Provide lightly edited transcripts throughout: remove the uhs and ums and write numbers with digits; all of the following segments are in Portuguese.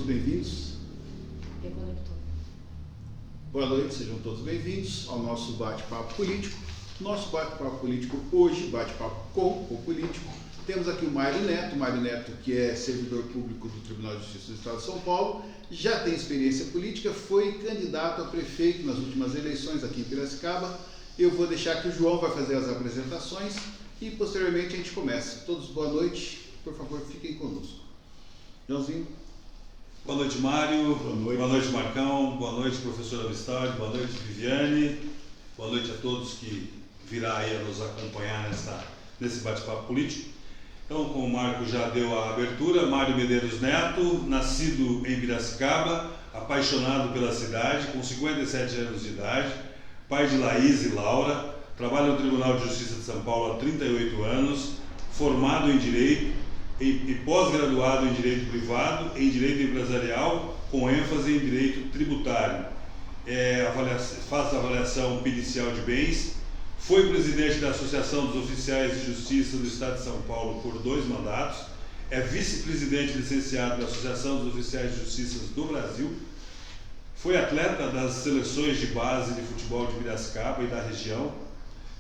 bem-vindos. Boa noite, sejam todos bem-vindos ao nosso bate-papo político. Nosso bate-papo político hoje, bate-papo com o político. Temos aqui o Mário Neto, que é servidor público do Tribunal de Justiça do Estado de São Paulo, já tem experiência política, foi candidato a prefeito nas últimas eleições aqui em Piracicaba. Eu vou deixar que o João vai fazer as apresentações e posteriormente a gente começa. Todos boa noite, por favor, fiquem conosco. Joãozinho. Boa noite, Mário. Boa noite, Marcão. Boa noite, professora Vistaldi. Boa noite, Viviane. Boa noite a todos que virá aí a nos acompanhar nesse bate-papo político. Então, como o Marco já deu a abertura, Mário Medeiros Neto, nascido em Piracicaba, apaixonado pela cidade, com 57 anos de idade, pai de Laís e Laura, trabalha no Tribunal de Justiça de São Paulo há 38 anos, formado em Direito e pós-graduado em Direito Privado, em Direito Empresarial, com ênfase em Direito Tributário. Faz avaliação pericial de bens. Foi presidente da Associação dos Oficiais de Justiça do Estado de São Paulo por 2 mandatos, é vice-presidente licenciado da Associação dos Oficiais de Justiça do Brasil, foi atleta das seleções de base de futebol de Piracicaba e da região,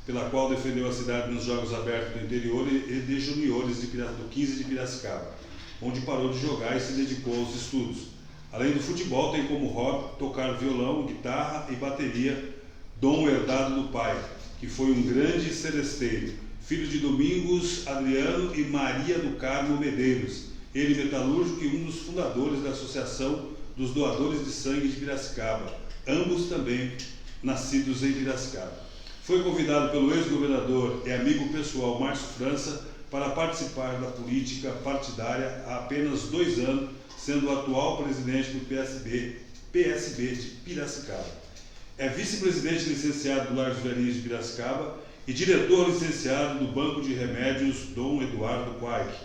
pela qual defendeu a cidade nos Jogos Abertos do Interior e de Juniores do 15 de Piracicaba, onde parou de jogar e se dedicou aos estudos. Além do futebol, tem como hobby tocar violão, guitarra e bateria, dom herdado do pai, que foi um grande seresteiro, filho de Domingos Adriano e Maria do Carmo Medeiros, ele metalúrgico e um dos fundadores da Associação dos Doadores de Sangue de Piracicaba, ambos também nascidos em Piracicaba. Foi convidado pelo ex-governador e amigo pessoal Márcio França para participar da política partidária há apenas 2 anos, sendo o atual presidente do PSB de Piracicaba. É vice-presidente licenciado do Lar dos Velhinhos de Piracicaba e diretor licenciado do Banco de Remédios Dom Eduardo Quaik.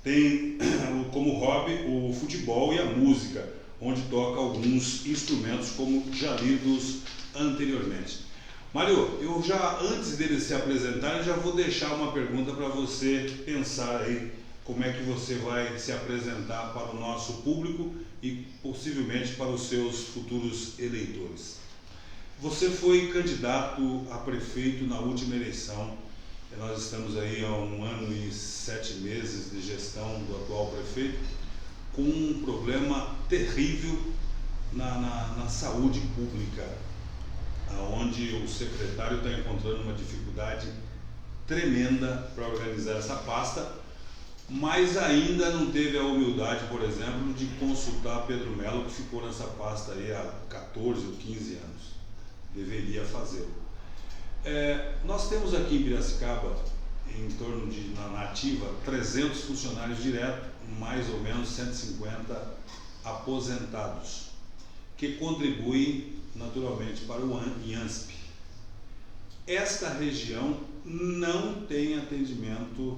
Tem como hobby o futebol e a música, onde toca alguns instrumentos como já lidos anteriormente. Mário, eu já, antes dele se apresentar, eu já vou deixar uma pergunta para você pensar aí como é que você vai se apresentar para o nosso público e possivelmente para os seus futuros eleitores. Você foi candidato a prefeito na última eleição. Nós estamos aí há 1 ano e 7 meses de gestão do atual prefeito, com um problema terrível na saúde pública, onde o secretário está encontrando uma dificuldade tremenda para organizar essa pasta, mas ainda não teve a humildade, por exemplo, de consultar Pedro Melo, que ficou nessa pasta aí há 14 ou 15 anos. Deveria fazê-lo. Nós temos aqui em Piracicaba, em torno de, na ativa, 300 funcionários diretos, mais ou menos 150 aposentados, que contribuem naturalmente para o IANSP. Esta região não tem atendimento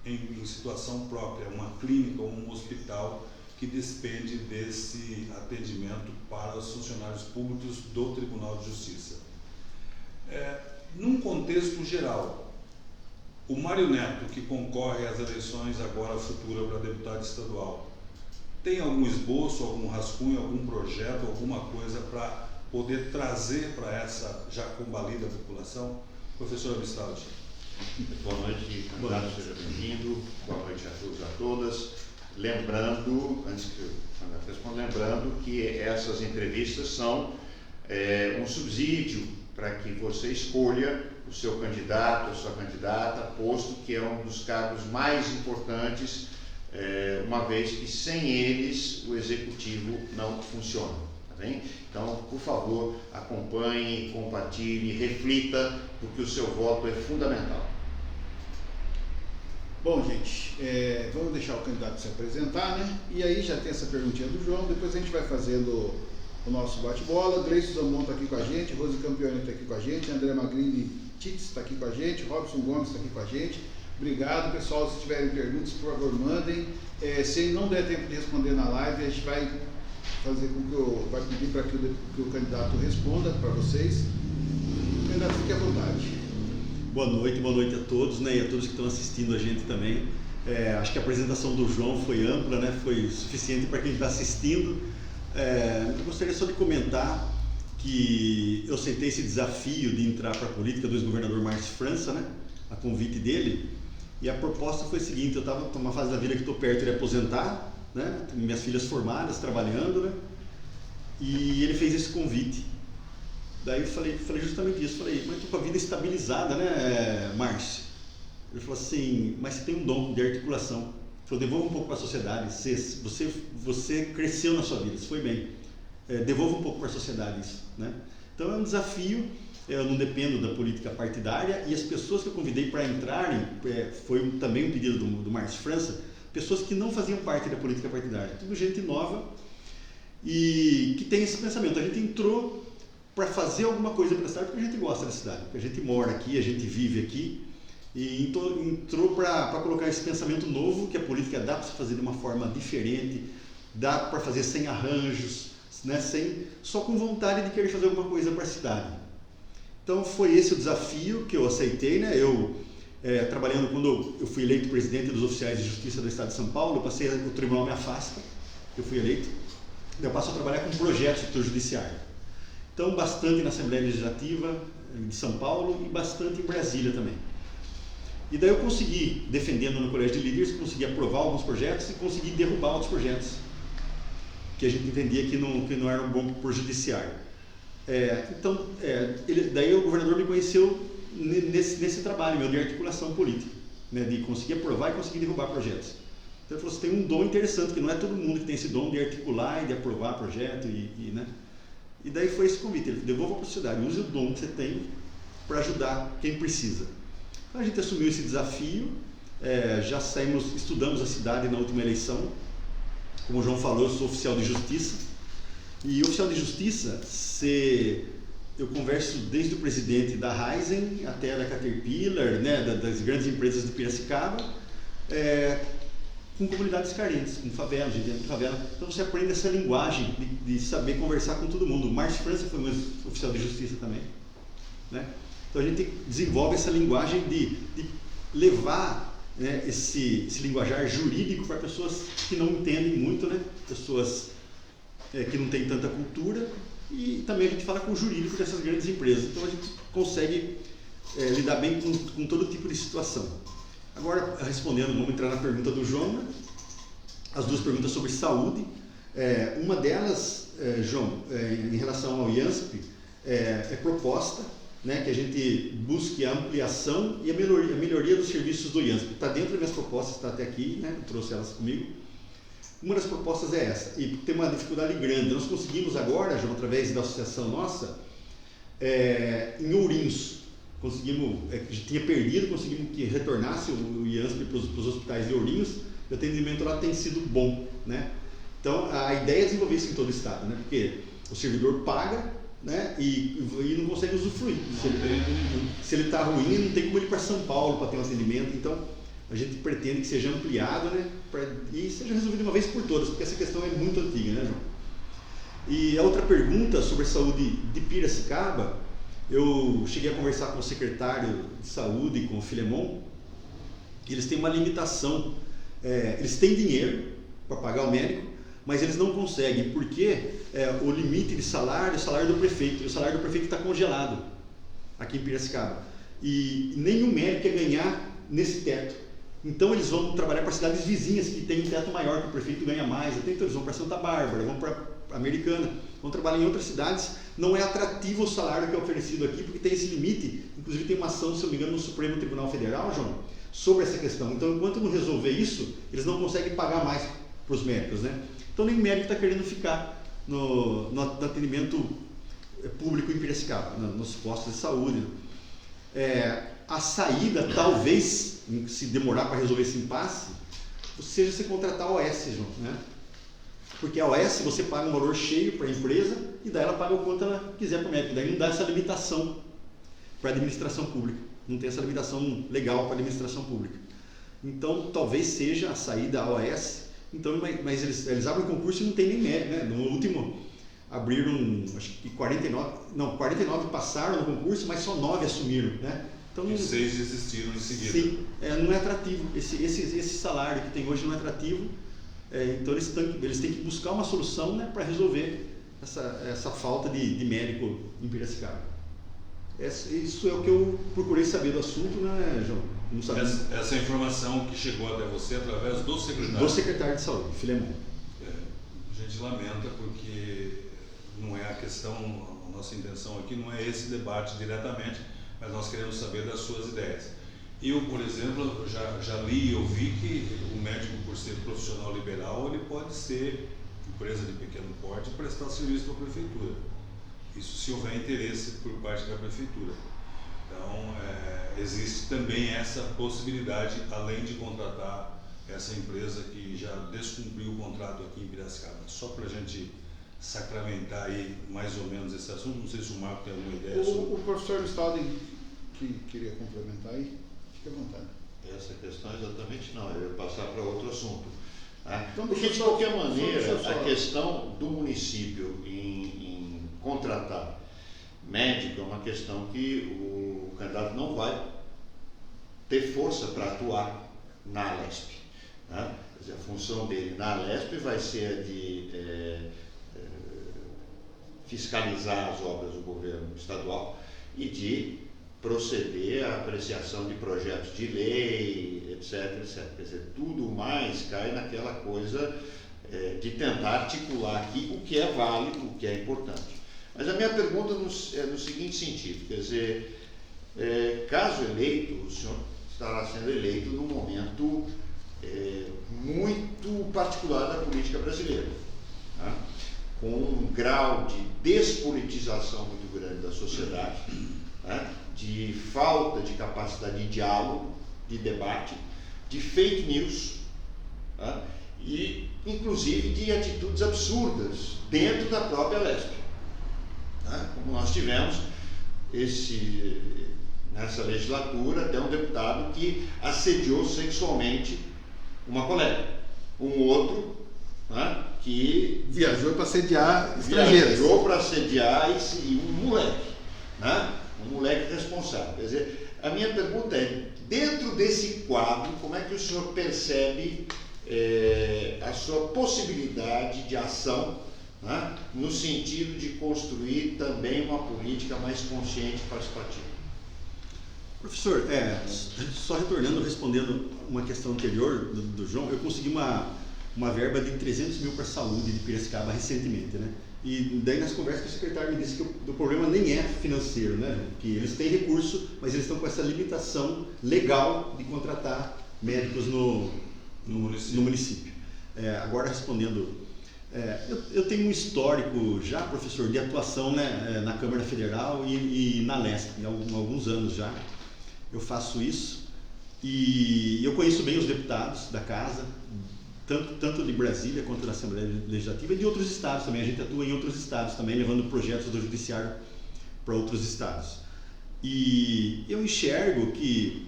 em situação própria, uma clínica ou um hospital que despende desse atendimento para os funcionários públicos do Tribunal de Justiça. Num contexto geral, o Mário Neto, que concorre às eleições agora futuras para deputado estadual, tem algum esboço, algum rascunho, algum projeto, alguma coisa para poder trazer para essa já combalida população? Professora Vistaldi. Boa noite, candidato, seja bem-vindo. Boa noite a todos e a todas. Lembrando, antes que eu responda, lembrando que essas entrevistas são um subsídio para que você escolha o seu candidato, a sua candidata, posto que é um dos cargos mais importantes, uma vez que sem eles o executivo não funciona. Tá bem? Então, por favor, acompanhe, compartilhe, reflita, porque o seu voto é fundamental. Bom, gente, vamos deixar o candidato se apresentar, né? E aí já tem essa perguntinha do João, depois a gente vai fazendo o nosso bate-bola. Gleison Zamon está aqui com a gente, Rose Campione está aqui com a gente, André Magrini Tits está aqui com a gente, Robson Gomes está aqui com a gente. Obrigado, pessoal. Se tiverem perguntas, por favor, mandem. Se não der tempo de responder na live, a gente vai fazer com que vai pedir para que o candidato responda para vocês. O candidato, fique à vontade. Boa noite a todos, né, e a todos que estão assistindo a gente também. Acho que a apresentação do João foi ampla, né? Foi suficiente para quem está assistindo. Eu gostaria só de comentar que eu aceitei esse desafio de entrar para a política do ex-governador Márcio França, né? A convite dele, e a proposta foi a seguinte: eu estava numa fase da vida que estou perto de aposentar, né? Tenho minhas filhas formadas, trabalhando, né? E ele fez esse convite. Daí eu falei justamente isso, falei, mas estou com a vida estabilizada, né, Márcio? Ele falou assim, mas você tem um dom de articulação. Ele falou, devolva um pouco para a sociedade, você cresceu na sua vida, isso foi bem. Devolva um pouco para a sociedade isso, né? Então é um desafio, eu não dependo da política partidária, e as pessoas que eu convidei para entrarem, foi também um pedido do Márcio França, pessoas que não faziam parte da política partidária, tudo gente nova e que tem esse pensamento. A gente entrou para fazer alguma coisa para a cidade porque a gente gosta da cidade, porque a gente mora aqui, a gente vive aqui, e entrou para colocar esse pensamento novo, que a política dá para se fazer de uma forma diferente, dá para fazer sem arranjos, né, só com vontade de querer fazer alguma coisa para a cidade. Então foi esse o desafio que eu aceitei, né? Eu trabalhando, quando eu fui eleito presidente dos oficiais de justiça do Estado de São Paulo, o tribunal me afasta, eu fui eleito, eu passo a trabalhar com projetos do judiciário. Então bastante na Assembleia Legislativa de São Paulo e bastante em Brasília também. E daí eu consegui, defendendo no Colégio de Líderes, consegui aprovar alguns projetos e consegui derrubar outros projetos que a gente entendia que não eram bons para o judiciário. Daí o governador me conheceu nesse trabalho meu de articulação política, né, de conseguir aprovar e conseguir derrubar projetos. Então ele falou, você tem um dom interessante, que não é todo mundo que tem esse dom de articular e de aprovar projeto, né? E daí foi esse convite, ele devolva para a sociedade, use o dom que você tem para ajudar quem precisa. Então a gente assumiu esse desafio, já estudamos a cidade na última eleição. Como o João falou, eu sou oficial de justiça, e oficial de justiça, eu converso desde o presidente da Raizen até da Caterpillar, né, das grandes empresas de Piracicaba, com comunidades carentes, com favela, gente dentro de favela. Então você aprende essa linguagem de saber conversar com todo mundo. O Márcio França foi um oficial de justiça também, né? Então a gente desenvolve essa linguagem de levar, né, esse linguajar jurídico para pessoas que não entendem muito, né? Pessoas que não têm tanta cultura, e também a gente fala com o jurídico dessas grandes empresas. Então a gente consegue lidar bem com todo tipo de situação. Agora, respondendo, vamos entrar na pergunta do João, né? As duas perguntas sobre saúde. Uma delas, João, em relação ao IANSP, é proposta, né, que a gente busque a ampliação e a melhoria dos serviços do IANSP. Está dentro das minhas propostas, está até aqui, né? Eu trouxe elas comigo. Uma das propostas é essa, e tem uma dificuldade grande. Nós conseguimos agora, João, através da associação nossa, em Ourinhos, tinha perdido, conseguimos que retornasse o IANSP para os hospitais de Ourinhos, e o atendimento lá tem sido bom, né? Então a ideia é desenvolver isso em todo o estado, né? Porque o servidor paga, né, e não consegue usufruir. Se ele está ruim, não tem como ir para São Paulo para ter um atendimento. Então a gente pretende que seja ampliado, né, e seja resolvido de uma vez por todas, porque essa questão é muito antiga, né, João? E a outra pergunta sobre saúde de Piracicaba, eu cheguei a conversar com o secretário de saúde, com o Filemon. Eles têm uma limitação, eles têm dinheiro para pagar o médico, mas eles não conseguem, porque o limite de salário é o salário do prefeito, e o salário do prefeito está congelado aqui em Piracicaba, e nenhum médico quer ganhar nesse teto. Então eles vão trabalhar para cidades vizinhas que têm um teto maior, que o prefeito ganha mais, então eles vão para Santa Bárbara, vão para Americana, vão trabalhar em outras cidades. Não é atrativo o salário que é oferecido aqui, porque tem esse limite. Inclusive tem uma ação, se eu não me engano, no Supremo Tribunal Federal, João, sobre essa questão. Então enquanto não resolver isso, eles não conseguem pagar mais para os médicos, né? Então nem médico está querendo ficar no atendimento público em Piracicaba, nos postos de saúde. A saída, talvez, se demorar para resolver esse impasse, seja você contratar a OS, João, né? Porque a OS você paga um valor cheio para a empresa e daí ela paga o quanto ela quiser para o médico. Daí não dá essa limitação para a administração pública. Não tem essa limitação legal para a administração pública. Então talvez seja a saída a OS. Então, mas eles abrem o concurso e não tem nem médico, né? No último abriram, acho que 49 passaram no concurso, mas só 9 assumiram, né? Então, E 6 desistiram em seguida. Sim, não é atrativo. Esse salário que tem hoje não é atrativo. Então eles têm que buscar uma solução, né, para resolver essa falta de médico em Piracicaba. Isso é o que eu procurei saber do assunto, né, João? Não sabia. Essa informação que chegou até você através do secretário. Do secretário de Saúde, Filemon. A gente lamenta porque não é a questão, a nossa intenção aqui não é esse debate diretamente, mas nós queremos saber das suas ideias. Eu, por exemplo, já li e ouvi que o médico, por ser profissional liberal, ele pode ser empresa de pequeno porte e prestar serviço para a prefeitura. Isso se houver interesse por parte da prefeitura. Então, existe também essa possibilidade, além de contratar essa empresa que já descumpriu o contrato aqui em Piracicaba. Só para a gente sacramentar aí mais ou menos esse assunto, não sei se o Marco tem alguma ideia sobre... O professor Listaldi que queria complementar aí, fique à vontade. Essa questão exatamente não, eu ia passar para outro assunto. Né? Então, porque, de qualquer maneira, só. a questão do município em contratar médico é uma questão que o candidato não vai ter força para atuar na Alesp. Né? Quer dizer, a função dele na Alesp vai ser a de fiscalizar as obras do governo estadual e de proceder à apreciação de projetos de lei, etc, etc. Quer dizer, tudo mais cai naquela coisa de tentar articular aqui o que é válido, o que é importante. Mas a minha pergunta é no seguinte sentido, quer dizer, caso eleito, o senhor estará sendo eleito num momento muito particular da política brasileira, né? Com um grau de despolitização muito grande da sociedade, né? De falta de capacidade de diálogo, de debate, de fake news, né? E inclusive de atitudes absurdas dentro da própria Alesp, né? Como nós tivemos nessa legislatura até um deputado que assediou sexualmente uma colega, um outro, né, que viajou para sediar estrangeiros. Viajou para sediar e um moleque, né? Um moleque responsável. Quer dizer, a minha pergunta é, dentro desse quadro, como é que o senhor percebe a sua possibilidade de ação, né, no sentido de construir também uma política mais consciente e participativa? Professor, só retornando, respondendo uma questão anterior do João, eu consegui uma verba de 300 mil para a saúde de Piracicaba recentemente, né? E daí nas conversas com o secretário me disse que o problema nem é financeiro, né? Que eles têm recurso, mas eles estão com essa limitação legal de contratar médicos no município. Agora respondendo, eu tenho um histórico já, professor, de atuação, né, na Câmara Federal e na Alesp, há alguns anos já. Eu faço isso e eu conheço bem os deputados da casa, tanto de Brasília quanto da Assembleia Legislativa e de outros estados também. A gente atua em outros estados também, levando projetos do Judiciário para outros estados. E eu enxergo que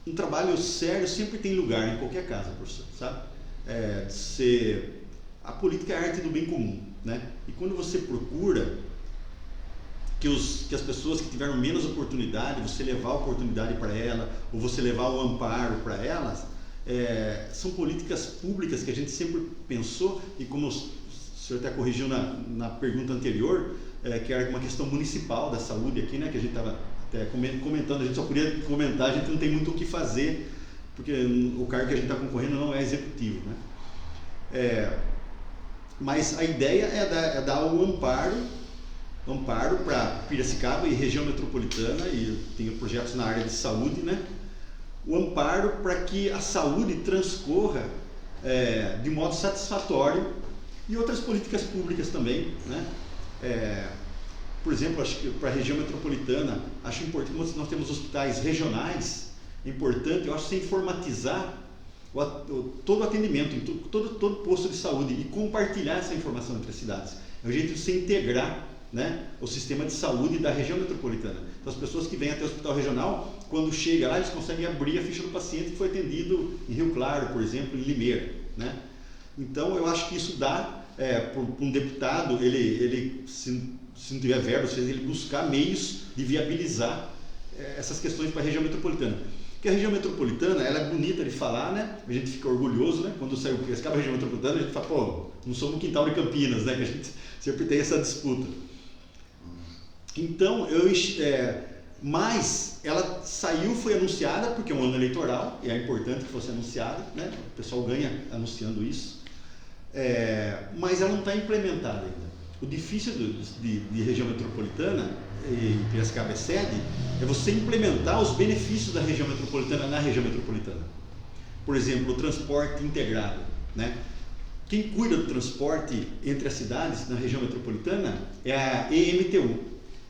um trabalho sério sempre tem lugar em qualquer casa, professor, sabe? A política é a arte do bem comum, né? E quando você procura que as pessoas que tiveram menos oportunidade, você levar a oportunidade para ela, ou você levar o amparo para elas, são políticas públicas que a gente sempre pensou, e como o senhor até corrigiu na pergunta anterior, que era uma questão municipal da saúde aqui, né, que a gente estava até comentando, a gente só podia comentar, a gente não tem muito o que fazer, porque o cargo que a gente está concorrendo não é executivo, né? Mas a ideia é dar o amparo para Piracicaba e região metropolitana, e tenho projetos na área de saúde, né? O amparo para que a saúde transcorra de modo satisfatório, e outras políticas públicas também, né? Por exemplo, acho que para a região metropolitana, acho importante, nós temos hospitais regionais, é importante, eu acho, você informatizar todo o atendimento, em todo posto de saúde, e compartilhar essa informação entre as cidades. É um jeito de se integrar, né, o sistema de saúde da região metropolitana. Então, as pessoas que vêm até o hospital regional, quando chega lá, eles conseguem abrir a ficha do paciente que foi atendido em Rio Claro, por exemplo, em Limeira, né? Então, eu acho que isso dá para um deputado, ele se não tiver verba, ele buscar meios de viabilizar essas questões para a região metropolitana. Porque a região metropolitana, ela é bonita de falar, né? A gente fica orgulhoso, né? Quando saiu Piracicaba, a região metropolitana, a gente fala, pô, não somos o quintal de Campinas, né? Que a gente sempre tem essa disputa. Então, mas ela saiu, foi anunciada, porque é um ano eleitoral, e é importante que fosse anunciada, né? O pessoal ganha anunciando isso. Mas ela não está implementada ainda. O difícil de região metropolitana, e Piracicaba é sede, é você implementar os benefícios da região metropolitana na região metropolitana. Por exemplo, o transporte integrado, né? Quem cuida do transporte entre as cidades na região metropolitana é a EMTU,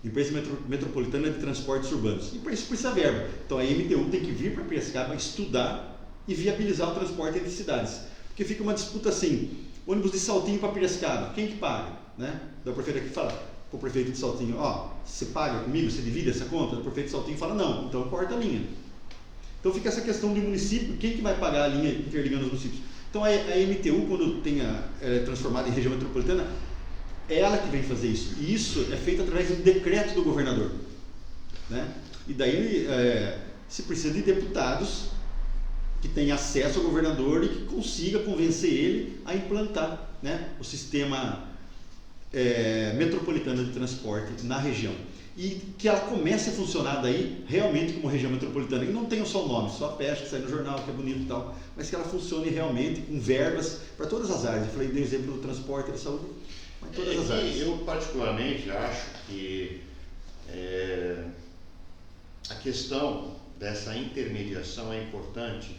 Empresa Metropolitana de Transportes Urbanos. E para isso precisa verba. Então a EMTU tem que vir para Piracicaba estudar e viabilizar o transporte entre cidades. Porque fica uma disputa assim, ônibus de Saltinho para Piracicaba, quem que paga? Né? Da prefeita aqui fala, o prefeito de Saltinho, você paga comigo, você divide essa conta? O prefeito de Saltinho fala, não, então corta a linha. Então fica essa questão de município, quem que vai pagar a linha interligando os municípios? Então a MTU, quando é transformada em região metropolitana, é ela que vem fazer isso. E isso é feito através de um decreto do governador. Né? E daí se precisa de deputados que tenham acesso ao governador e que consiga convencer ele a implantar, né, o sistema metropolitano de transporte na região. E que ela comece a funcionar daí realmente como região metropolitana. E não tenha só o nome, só a pesca que sai no jornal, que é bonito e tal, mas que ela funcione realmente com verbas para todas as áreas. Eu falei, dei exemplo do transporte e da saúde, mas todas as áreas. Eu particularmente acho que a questão dessa intermediação é importante,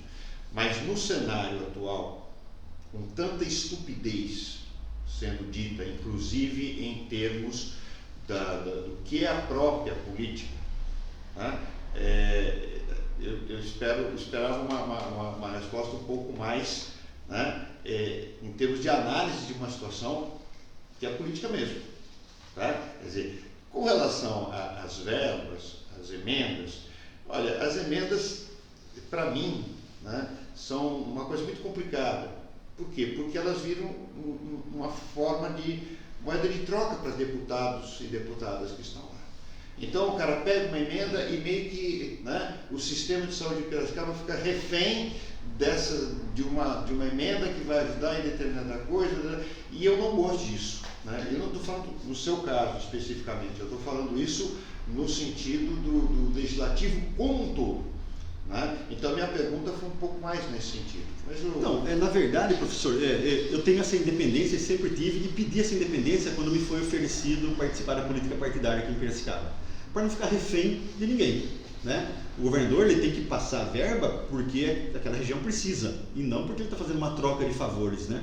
mas no cenário atual, com tanta estupidez sendo dita, inclusive em termos do que é a própria política, né? Eu esperava uma resposta um pouco mais, né, em termos de análise de uma situação que é a política mesmo. Tá? Quer dizer, com relação às verbas, às emendas, olha, as emendas, para mim, né, são uma coisa muito complicada. Por quê? Porque elas viram uma forma de moeda de troca para deputados e deputadas que estão lá. Então o cara pega uma emenda e meio que, né, o sistema de saúde de Piracicaba fica refém de uma emenda que vai ajudar em determinada coisa, né? E eu não gosto disso. Né? Eu não estou falando no seu caso especificamente, eu estou falando isso no sentido do legislativo como um todo. Né? Então a minha pergunta foi um pouco mais nesse sentido. Não, na verdade, professor, eu tenho essa independência e sempre tive, e pedi essa independência quando me foi oferecido participar da política partidária aqui em Piracicaba, para não ficar refém de ninguém. Né? O governador ele tem que passar verba porque aquela região precisa, e não porque ele está fazendo uma troca de favores. Né?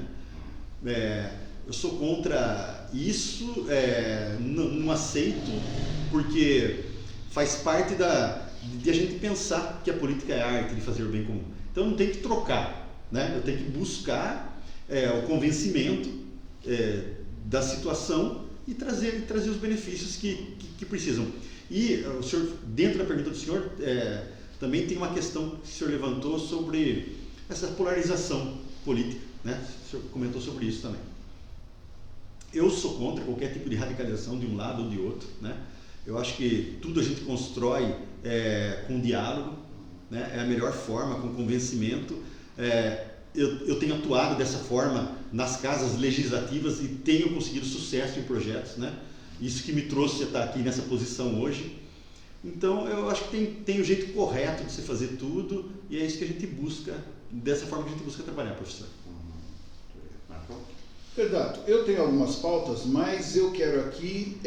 Eu sou contra isso, não aceito, porque faz parte de a gente pensar que a política é a arte de fazer o bem comum. Então não tem que trocar, né? Eu tenho que buscar o convencimento da situação e trazer os benefícios que precisam. E o senhor, dentro da pergunta do senhor, também tem uma questão que o senhor levantou sobre essa polarização política, né? O senhor comentou sobre isso também. Eu sou contra qualquer tipo de radicalização de um lado ou de outro, né? Eu acho que tudo a gente constrói com diálogo, né? É a melhor forma, com convencimento. Eu tenho atuado dessa forma nas casas legislativas e tenho conseguido sucesso em projetos, né? Isso que me trouxe a estar aqui nessa posição hoje. Então, eu acho que tem o jeito correto de se fazer tudo e é isso que a gente busca, dessa forma que a gente busca trabalhar, professor. Exato. Eu tenho algumas pautas, mas eu quero aqui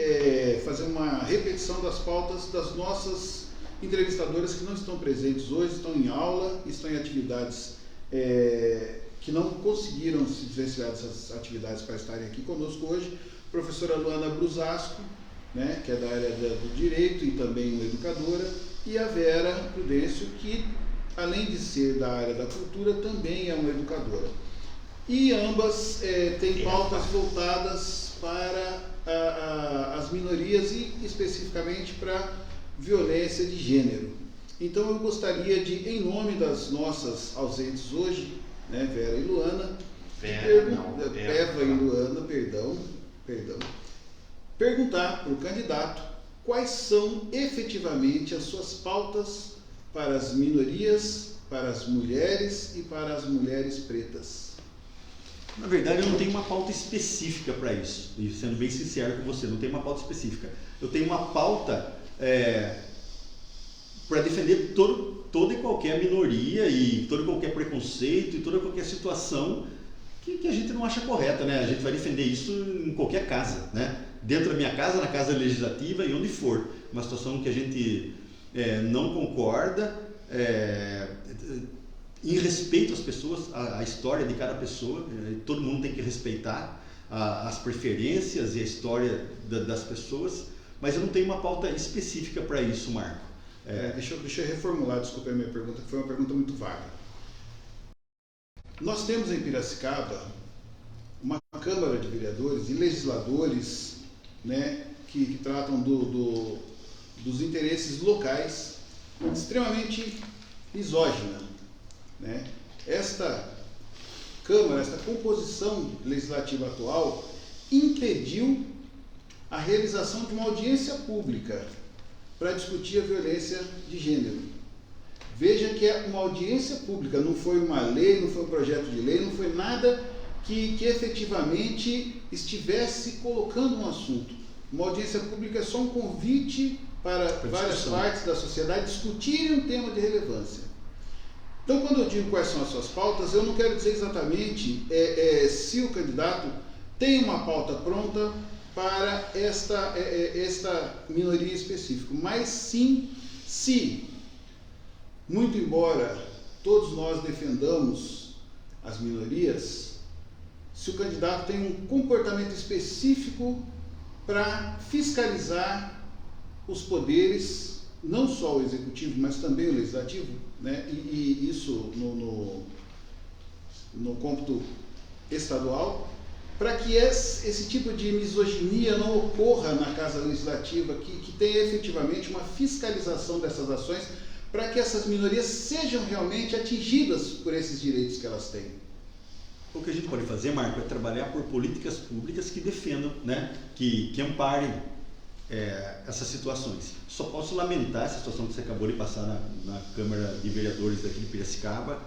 fazer uma repetição das pautas das nossas entrevistadoras que não estão presentes hoje, estão em aula, estão em atividades que não conseguiram se desvencilhar dessas atividades para estarem aqui conosco hoje. Professora Luana Brusasco, né, que é da área do direito e também uma educadora, e a Vera Prudêncio, que além de ser da área da cultura, também é uma educadora. E ambas têm pautas voltadas para as minorias e especificamente para violência de gênero. Então eu gostaria de, em nome das nossas ausentes hoje, né, Vera e Luana, Eva e Luana, perdão, perguntar para o candidato, quais são efetivamente as suas pautas para as minorias, para as mulheres e para as mulheres pretas? Na verdade, eu não tenho uma pauta específica para isso, e sendo bem sincero com você, não tenho uma pauta específica. Eu tenho uma pauta para defender toda e qualquer minoria e todo e qualquer preconceito e toda e qualquer situação que a gente não acha correta, né? A gente vai defender isso em qualquer casa, né? Dentro da minha casa, na casa legislativa e onde for. Uma situação que a gente não concorda, em respeito às pessoas, à história de cada pessoa, todo mundo tem que respeitar as preferências e a história das pessoas, mas eu não tenho uma pauta específica para isso, Marco. Deixa eu reformular, desculpa a minha pergunta, que foi uma pergunta muito vaga. Nós temos em Piracicaba uma Câmara de Vereadores e legisladores, né, que tratam dos interesses locais, extremamente misógina, né? Esta Câmara, esta composição legislativa atual, impediu a realização de uma audiência pública para discutir a violência de gênero. Veja que é uma audiência pública, não foi uma lei, não foi um projeto de lei, não foi nada que efetivamente estivesse colocando um assunto. Uma audiência pública é só um convite para várias partes da sociedade discutirem um tema de relevância. Então, quando eu digo quais são as suas pautas, eu não quero dizer exatamente se o candidato tem uma pauta pronta para esta minoria específica, mas sim se, muito embora todos nós defendamos as minorias, se o candidato tem um comportamento específico para fiscalizar os poderes, não só o executivo, mas também o legislativo, né? E isso no cômputo estadual, para que esse tipo de misoginia não ocorra na Casa Legislativa, que tenha efetivamente uma fiscalização dessas ações, para que essas minorias sejam realmente atingidas por esses direitos que elas têm. O que a gente pode fazer, Marco, é trabalhar por políticas públicas que defendam, né, que amparem essas situações. Só posso lamentar essa situação que você acabou de passar na Câmara de Vereadores daqui de Piracicaba.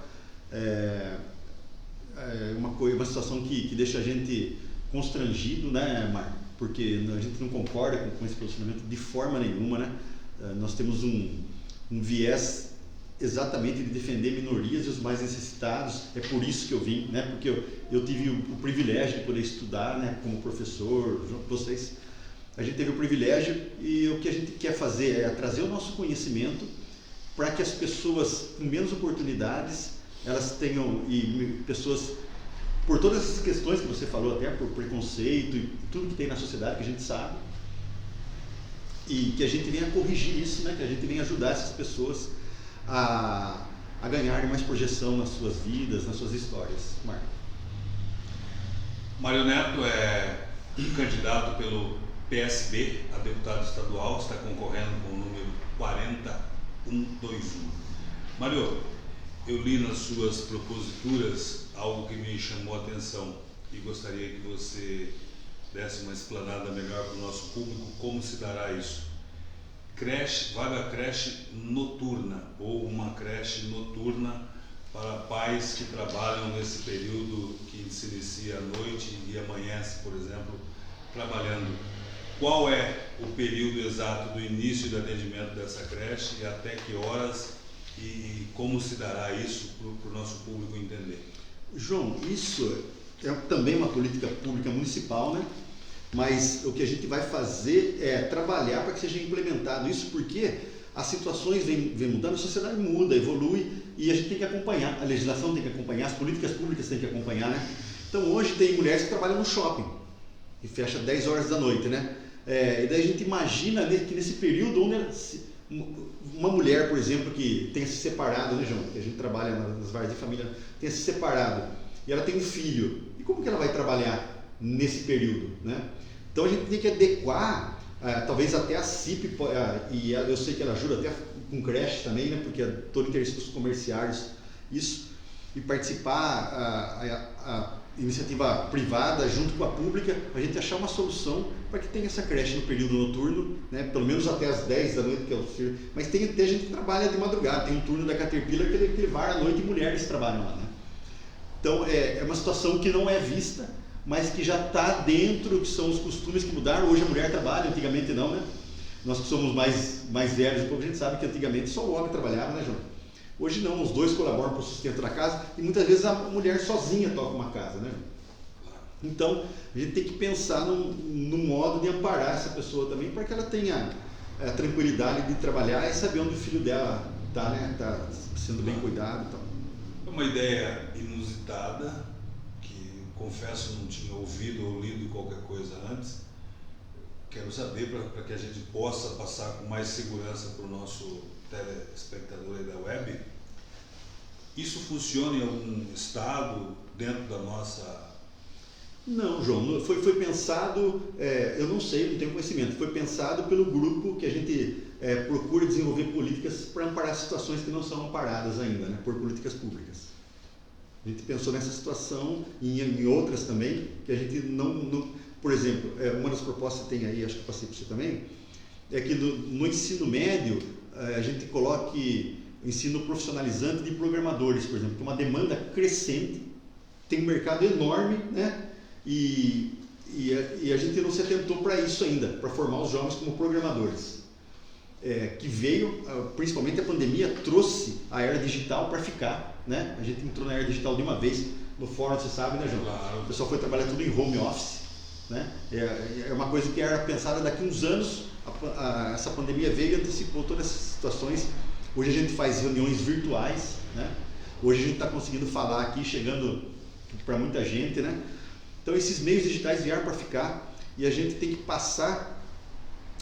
Uma situação que deixa a gente constrangido, né, Marco? Porque a gente não concorda com esse posicionamento de forma nenhuma, né? Nós temos um viés exatamente de defender minorias e os mais necessitados. É por isso que eu vim, né? Porque eu tive o privilégio de poder estudar, né, como professor, junto com vocês. A gente teve o privilégio e o que a gente quer fazer é trazer o nosso conhecimento para que as pessoas com menos oportunidades, elas tenham, e pessoas, por todas essas questões que você falou, até por preconceito e tudo que tem na sociedade que a gente sabe, e que a gente venha corrigir isso, né? Que a gente venha ajudar essas pessoas a ganharem mais projeção nas suas vidas, nas suas histórias. Marco. Mário Neto é candidato pelo PSB a deputado estadual, está concorrendo com o número 40121. Mário, eu li nas suas proposituras algo que me chamou a atenção e gostaria que você desse uma explanada melhor para o nosso público, como se dará isso. Vaga creche noturna, ou uma creche noturna para pais que trabalham nesse período que se inicia à noite e amanhece, por exemplo, trabalhando. Qual é o período exato do início do atendimento dessa creche e até que horas e como se dará isso para o nosso público entender? João, isso é também uma política pública municipal, né? Mas o que a gente vai fazer é trabalhar para que seja implementado isso, porque as situações vêm mudando, a sociedade muda, evolui e a gente tem que acompanhar, a legislação tem que acompanhar, as políticas públicas têm que acompanhar, né? Então hoje tem mulheres que trabalham no shopping e fecha 10 horas da noite, né? E daí a gente imagina que nesse período onde uma mulher, por exemplo, que tenha se separado, né, João? Que a gente trabalha nas varas de família, tenha se separado e ela tem um filho, e como que ela vai trabalhar nesse período, né? Então a gente tem que adequar, talvez até a CIP, e eu sei que ela ajuda até com creche também, né? Porque é todo o interesse dos comerciários, isso, e participar, iniciativa privada junto com a pública, a gente achar uma solução para que tenha essa creche no período noturno, né, pelo menos até as 10 da noite, que é o serviço. Mas tem gente que trabalha de madrugada, tem um turno da Caterpillar que ele vai à noite e mulheres trabalham lá, né? Então é uma situação que não é vista, mas que já está dentro, que são os costumes que mudaram. Hoje a mulher trabalha, antigamente não, né? Nós que somos mais velhos, a gente sabe que antigamente só o homem trabalhava, né, João? Hoje não, os dois colaboram para o sustento da casa e muitas vezes a mulher sozinha toca uma casa, né? Então, a gente tem que pensar no modo de amparar essa pessoa também para que ela tenha a tranquilidade de trabalhar e saber onde o filho dela está, né? Está sendo bem cuidado e tal. É uma ideia inusitada, que confesso não tinha ouvido ou lido qualquer coisa antes. Quero saber para que a gente possa passar com mais segurança para o nosso telespectador aí da web. Isso funciona em algum estado dentro da nossa... Não, João, foi pensado, eu não sei, não tenho conhecimento, foi pensado pelo grupo que a gente procura desenvolver políticas para amparar situações que não são amparadas ainda, né, por políticas públicas. A gente pensou nessa situação e em outras também, que a gente não por exemplo, uma das propostas que tem aí, acho que passei para você também, é que no ensino médio a gente coloque ensino profissionalizante de programadores, por exemplo, que é uma demanda crescente, tem um mercado enorme, né? E a gente não se atentou para isso ainda, para formar os jovens como programadores. Que veio, principalmente a pandemia, trouxe a era digital para ficar, né? A gente entrou na era digital de uma vez, no fórum, você sabe, né, João? Claro. O pessoal foi trabalhar tudo em home office, né? É uma coisa que era pensada daqui a uns anos, essa pandemia veio e antecipou todas essas situações. Hoje a gente faz reuniões virtuais, né? Hoje a gente está conseguindo falar aqui, chegando para muita gente, né? Então esses meios digitais vieram para ficar e a gente tem que passar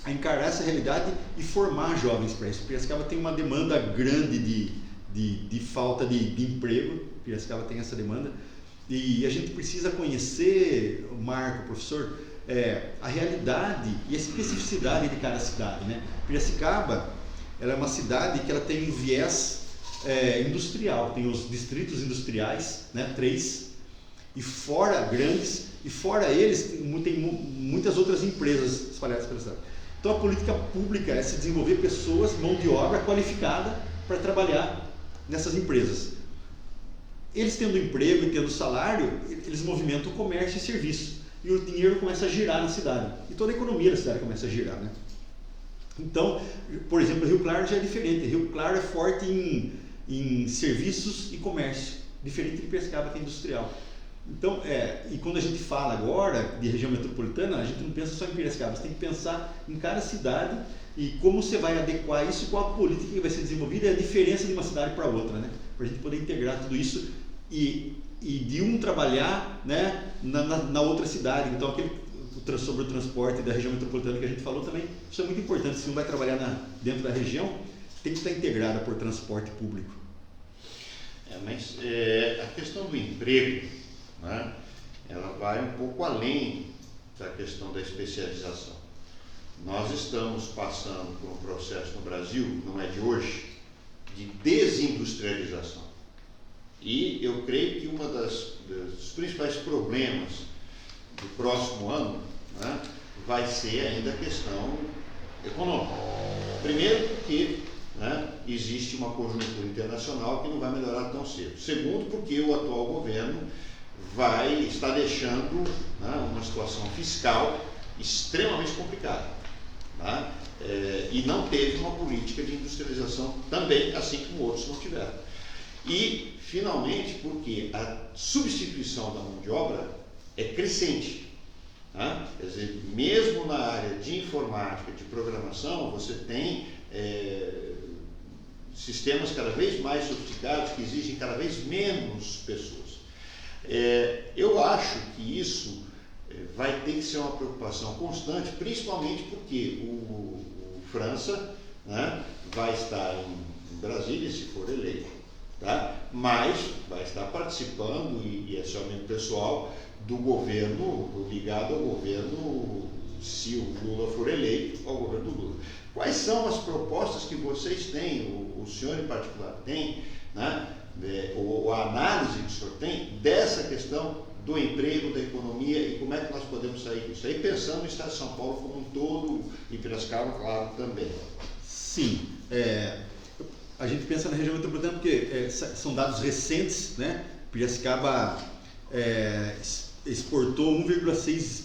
a encarar essa realidade e formar jovens para isso. Piracicaba tem uma demanda grande de falta de emprego, Piracicaba tem essa demanda e a gente precisa conhecer, Marco, professor, a realidade e a especificidade de cada cidade, né? Piracicaba, ela é uma cidade que ela tem um viés industrial, tem os distritos industriais, né, 3, e fora grandes, e fora eles tem muitas outras empresas espalhadas pela cidade. Então a política pública é se desenvolver pessoas, mão de obra qualificada para trabalhar nessas empresas. Eles tendo emprego e tendo salário, eles movimentam o comércio e serviço, e o dinheiro começa a girar na cidade, e toda a economia da cidade começa a girar, né? Então, por exemplo, Rio Claro já é diferente. Rio Claro é forte em serviços e comércio, diferente de Piracicaba, que é industrial. Então, e quando a gente fala agora de região metropolitana, a gente não pensa só em Piracicaba, você tem que pensar em cada cidade e como você vai adequar isso, qual a política que vai ser desenvolvida e a diferença de uma cidade para outra, né? Para a gente poder integrar tudo isso e de um trabalhar, né, na outra cidade. Então, sobre o transporte da região metropolitana que a gente falou também, isso é muito importante. Se um vai trabalhar dentro da região, tem que estar integrada por transporte público. Mas a questão do emprego, né, ela vai um pouco além da questão da especialização. Nós estamos passando por um processo no Brasil, não é de hoje, de desindustrialização. E eu creio que uma dos principais problemas do próximo ano, né, vai ser ainda a questão econômica. Primeiro porque, né, existe uma conjuntura internacional que não vai melhorar tão cedo. Segundo porque o atual governo está deixando, né, uma situação fiscal extremamente complicada, tá? E não teve uma política de industrialização também, assim como outros não tiveram. E, finalmente, porque a substituição da mão de obra é crescente. Tá? Quer dizer, mesmo na área de informática, de programação, você tem sistemas cada vez mais sofisticados que exigem cada vez menos pessoas. Eu acho que isso vai ter que ser uma preocupação constante, principalmente porque o França, né, vai estar em Brasília, se for eleito, tá? Mas vai estar participando e é somente pessoal do governo, ligado ao governo, se o Lula for eleito, ao governo do Lula. Quais são as propostas que vocês têm, o senhor em particular tem, né, ou a análise que o senhor tem dessa questão do emprego, da economia e como é que nós podemos sair disso. Aí pensando no Estado de São Paulo como um todo e Piracicaba, claro, também. Sim, a gente pensa na região metropolitana porque são dados recentes, né? Piracicaba exportou 1,6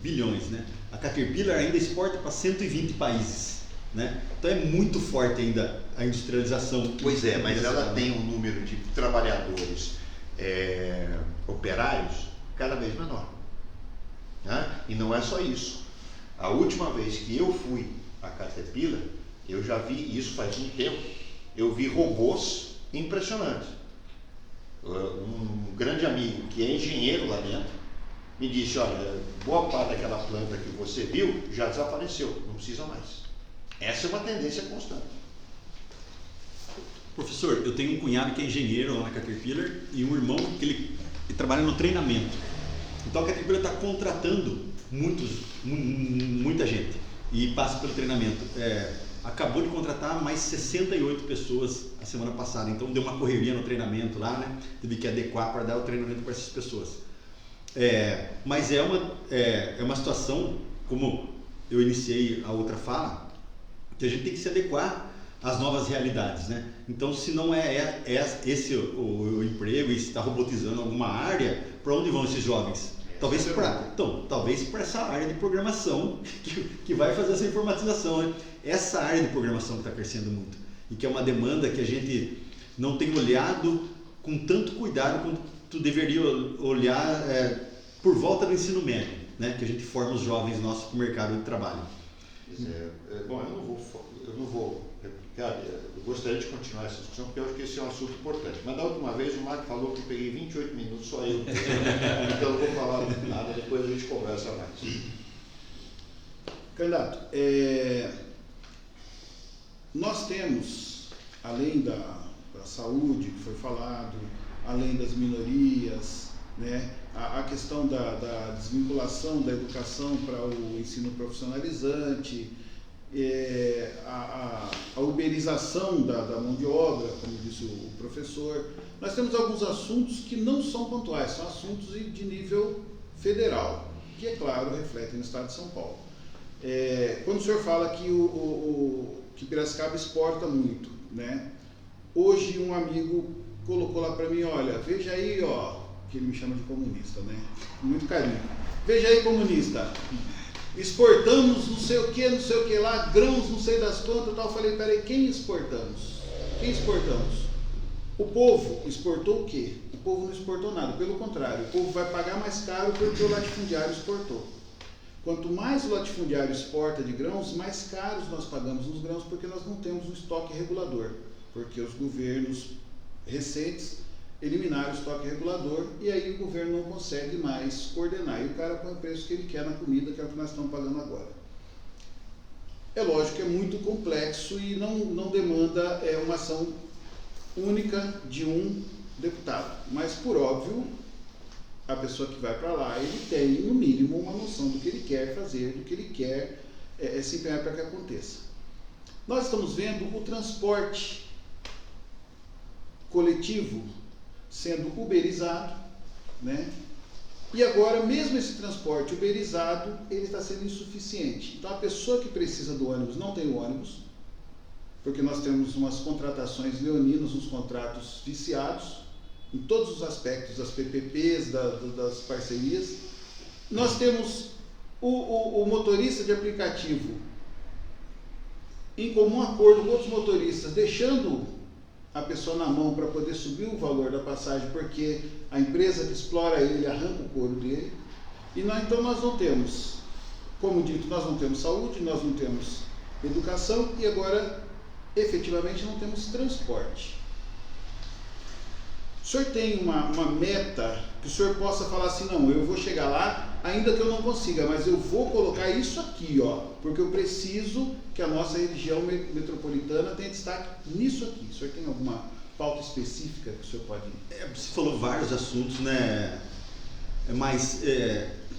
bilhões, né? A Caterpillar ainda exporta para 120 países, né? Então é muito forte ainda a industrialização. Pois é, mas ela tem um número de trabalhadores operários cada vez menor, né? E não é só isso. A última vez que eu fui a Caterpillar, eu já vi isso faz um tempo. Eu vi robôs impressionantes. Um grande amigo que é engenheiro lá dentro me disse: olha, boa parte daquela planta que você viu já desapareceu, não precisa mais. Essa é uma tendência constante. Professor, eu tenho um cunhado que é engenheiro lá na Caterpillar e um irmão que ele trabalha no treinamento. Então a Caterpillar está contratando muita gente e passa pelo treinamento. Acabou de contratar mais 68 pessoas a semana passada, então deu uma correria no treinamento lá, né? Teve que adequar para dar o treinamento para essas pessoas. Mas é uma situação, como eu iniciei a outra fala, que a gente tem que se adequar às novas realidades, né? Então, se não esse o emprego e se está robotizando alguma área, para onde vão esses jovens? Talvez para essa área de programação que vai fazer essa informatização, né? Essa área de programação que está crescendo muito e que é uma demanda que a gente não tem olhado com tanto cuidado quanto deveria olhar por volta do ensino médio, né? Que a gente forma os jovens nossos para o mercado de trabalho. Bom, eu não vou replicar, eu gostaria de continuar essa discussão porque eu acho que esse é um assunto importante. Mas da última vez o Marco falou que eu peguei 28 minutos, só eu. Então eu não vou falar nada, depois a gente conversa mais. Candidato, nós temos, além da saúde que foi falado, além das minorias, né, a questão da desvinculação da educação para o ensino profissionalizante, a uberização da mão de obra, como disse o professor. Nós temos alguns assuntos que não são pontuais, são assuntos de nível federal, que, é claro, refletem no estado de São Paulo. Quando o senhor fala que Piracicaba exporta muito, né? Hoje um amigo colocou lá para mim: olha, veja aí, que ele me chama de comunista, né? Com muito carinho. Veja aí, comunista, exportamos não sei o que lá, grãos não sei das quantas e tal. Eu falei: peraí, quem exportamos? Quem exportamos? O povo exportou o quê? O povo não exportou nada, pelo contrário, o povo vai pagar mais caro porque o latifundiário exportou. Quanto mais o latifundiário exporta de grãos, mais caros nós pagamos nos grãos, porque nós não temos um estoque regulador, porque os governos recentes eliminaram o estoque regulador e aí o governo não consegue mais coordenar, e o cara põe o preço que ele quer na comida, que é o que nós estamos pagando agora. É lógico que é muito complexo e não demanda uma ação única de um deputado, mas por óbvio, a pessoa que vai para lá, ele tem no mínimo uma noção do que ele quer fazer, do que ele quer se empenhar para que aconteça. Nós estamos vendo o transporte coletivo sendo uberizado, né? E agora, mesmo esse transporte uberizado, ele está sendo insuficiente. Então, a pessoa que precisa do ônibus não tem o ônibus, porque nós temos umas contratações leoninas, uns contratos viciados, em todos os aspectos, das PPPs, das parcerias. Nós temos o motorista de aplicativo, em comum acordo com outros motoristas, deixando a pessoa na mão para poder subir o valor da passagem, porque a empresa que explora ele arranca o couro dele. Então nós não temos, como dito, nós não temos saúde, nós não temos educação e agora efetivamente não temos transporte. O senhor tem uma meta que o senhor possa falar assim: não, eu vou chegar lá, ainda que eu não consiga, mas eu vou colocar isso aqui, porque eu preciso que a nossa região metropolitana tenha destaque nisso aqui. O senhor tem alguma pauta específica que o senhor pode... Você falou vários assuntos, né? Mas